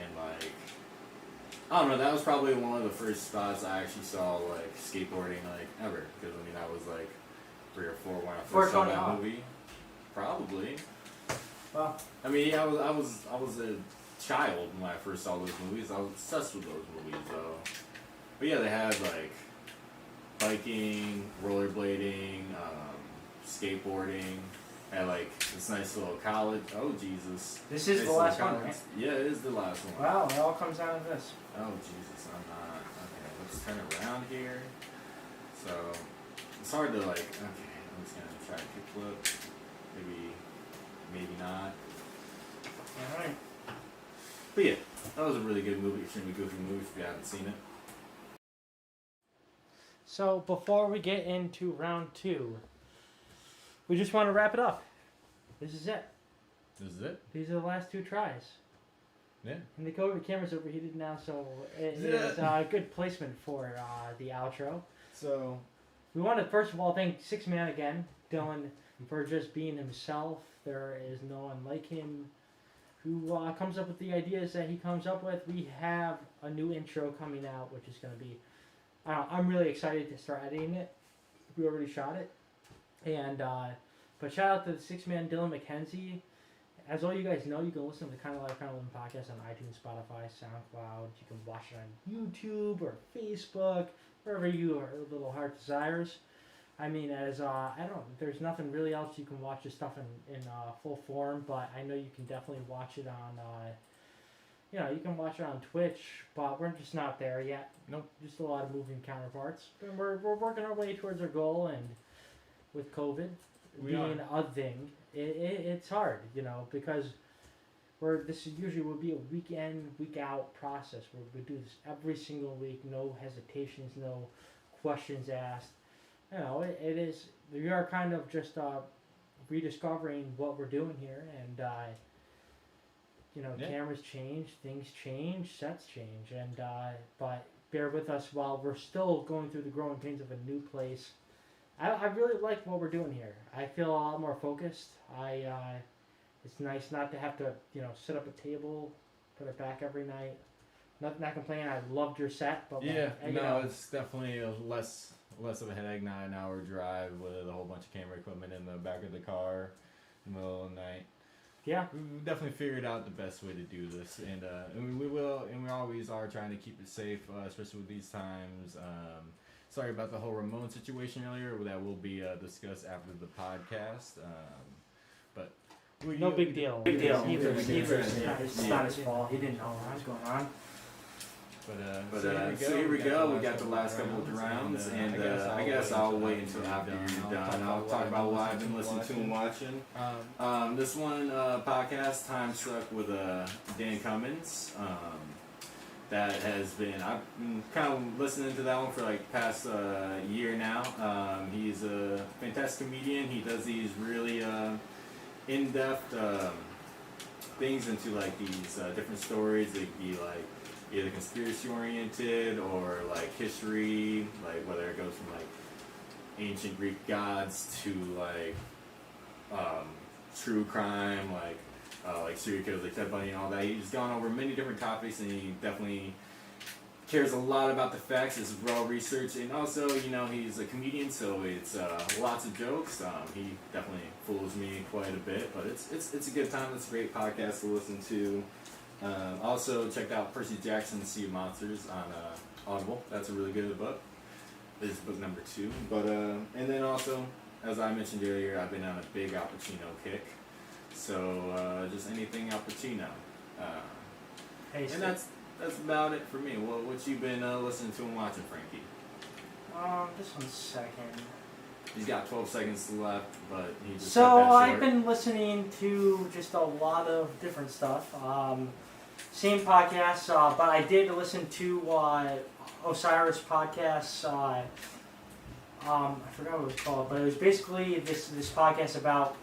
and like I don't know. That was probably one of the first spots I actually saw like skateboarding like ever. Because I mean, I was like 3 or 4 when I first saw 420 that off. movie. Probably. Well, I mean, yeah, I was a child when I first saw those movies. I was obsessed with those movies though. But yeah, they had like biking, rollerblading, skateboarding, and like this nice little college. Oh Jesus! this is Nice the little last one, college. right? Yeah, it is the last one. Wow, it all comes down to this. Oh Jesus! I'm not. Okay, let's turn around here. So it's hard to like. Okay, I'm just gonna try to kickflip. Maybe not. Alright. But yeah, that was a really good movie. Extremely goofy movie if you haven't seen it. So before we get into round 2, we just want to wrap it up. This is it. This is it. These are the last 2 tries. Yeah. And the camera's overheated now, so it is a good placement for the outro. So We want to first of all thank Six Man again, Dylan, for just being himself. There is no one like him who comes up with the ideas that he comes up with. We have a new intro coming out, which is going to be, I'm really excited to start editing it. We already shot it. And, but shout out to the Six Man, Dylan McKenzie. As all you guys know, you can listen to the Kind of Life, Kind of Livin podcast on iTunes, Spotify, SoundCloud. You can watch it on YouTube or Facebook, wherever your little heart desires. I mean, there's nothing really else you can watch this stuff in full form, but I know you can definitely watch it on, you can watch it on Twitch, but we're just not there yet. Nope. Just a lot of moving counterparts. And we're working our way towards our goal, and with COVID being a thing, it's hard, because this usually will be a week in, week out process where we do this every single week, no hesitations, no questions asked. It is, we are kind of just rediscovering what we're doing here, and cameras change, things change, sets change, and but bear with us while we're still going through the growing pains of a new place. I really like what we're doing here. I feel a lot more focused. It's nice not to have to set up a table, put it back every night. Not complaining. I loved your set, but it's definitely a less of a headache. Not an hour drive with a whole bunch of camera equipment in the back of the car in the middle of the night. Yeah. we definitely figured out the best way to do this, and we always are trying to keep it safe, especially with these times. Sorry about the whole Ramon situation earlier. That will be discussed after the podcast. But No big deal. Big deal. It's not his fault. He didn't know what was going on. But so here we go. We got the last couple of rounds, and I guess I'll wait until after you're done. I'll talk about what I've been listening to and watching. This one podcast, Time Suck with Dan Cummins. That has been, I've been kind of listening to that one for like past year now. He's a fantastic comedian. He does these really in-depth things into like these different stories. They could be like either conspiracy oriented or like history, like whether it goes from like ancient Greek gods to like true crime, like serial killers like Ted Bundy and all that. He's gone over many different topics, and he definitely cares a lot about the facts. It's well researched, and also, you know, he's a comedian, so it's lots of jokes. He definitely fools me quite a bit, but it's a good time. It's a great podcast to listen to. Also checked out Percy Jackson's Sea of Monsters on Audible. That's a really good book. This is book number 2. But and then also, as I mentioned earlier, I've been on a big Al Pacino kick. So just anything Al Pacino. And that's about it for me. What you been listening to and watching, Frankie? Just 1 second. He's got 12 seconds left, but he just So cut that short. I've been listening to just a lot of different stuff. Same podcasts, but I did listen to Osiris podcasts. I forgot what it was called, but it was basically this podcast about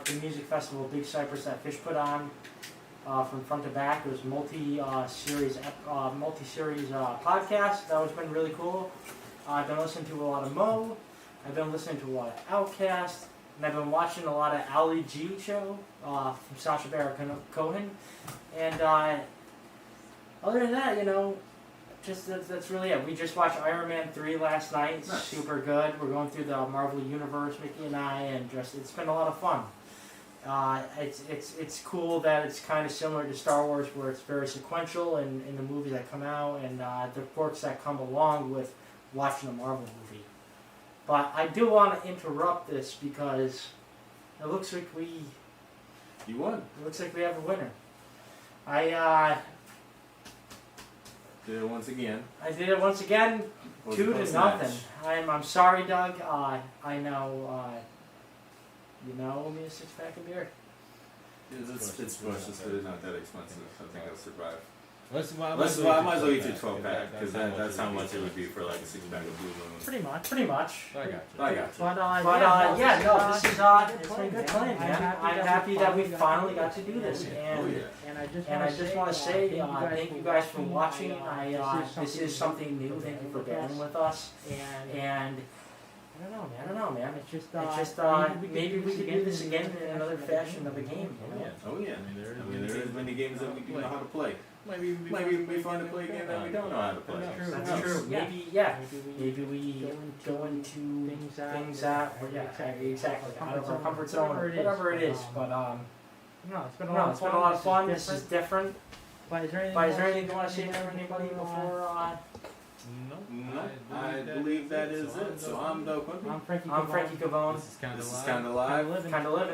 the music festival Big Cypress that Fish put on from front to back. It was multi-series podcast. That was been really cool. I've been listening to a lot of Mo. I've been listening to a lot of Outkast, and I've been watching a lot of Ali G show from Sacha Baron Cohen. And other than that, you know, just that's really it. We just watched Iron Man 3 last night. It's Nice. super good. We're going through the Marvel Universe, Mickey and I, and just it's been a lot of fun. It's cool that it's kind of similar to Star Wars, where it's very sequential in the movies that come out and the quirks that come along with watching a Marvel movie. But I do want to interrupt this because it looks like You won. it looks like we have a winner. I Did it once again. did it once again, What was 2 the to post-match? nothing. I'm sorry, Doug. I know you know owe me a 6-pack of beer. It's delicious, but it's not that expensive. I think I'll survive. I might as well eat you 12-pack, because that's how much it would be for like a 6-pack of Blue Moon. Pretty much. I got you. But this is it's been good playing, man. I'm happy that we finally got to do this, and I just want to say thank you guys for watching. This is something new. Thank you for bearing with us, and I don't know, man. It's just maybe we could do this again in another fashion of a game. You know? Oh yeah. I mean, there is many games that we do know how to play. Might even be fun to play a game that we don't know how to play. That's true. Maybe we go into things that exactly out of our comfort zone, whatever it is. But it's been a no, it's been a lot of fun. This is different. But is there anything you want to say for anybody before? No, I believe that is it. So I'm Doug Quimby. I'm Frankie I'm Frankie Cavone. This is kind of live. Kind of living.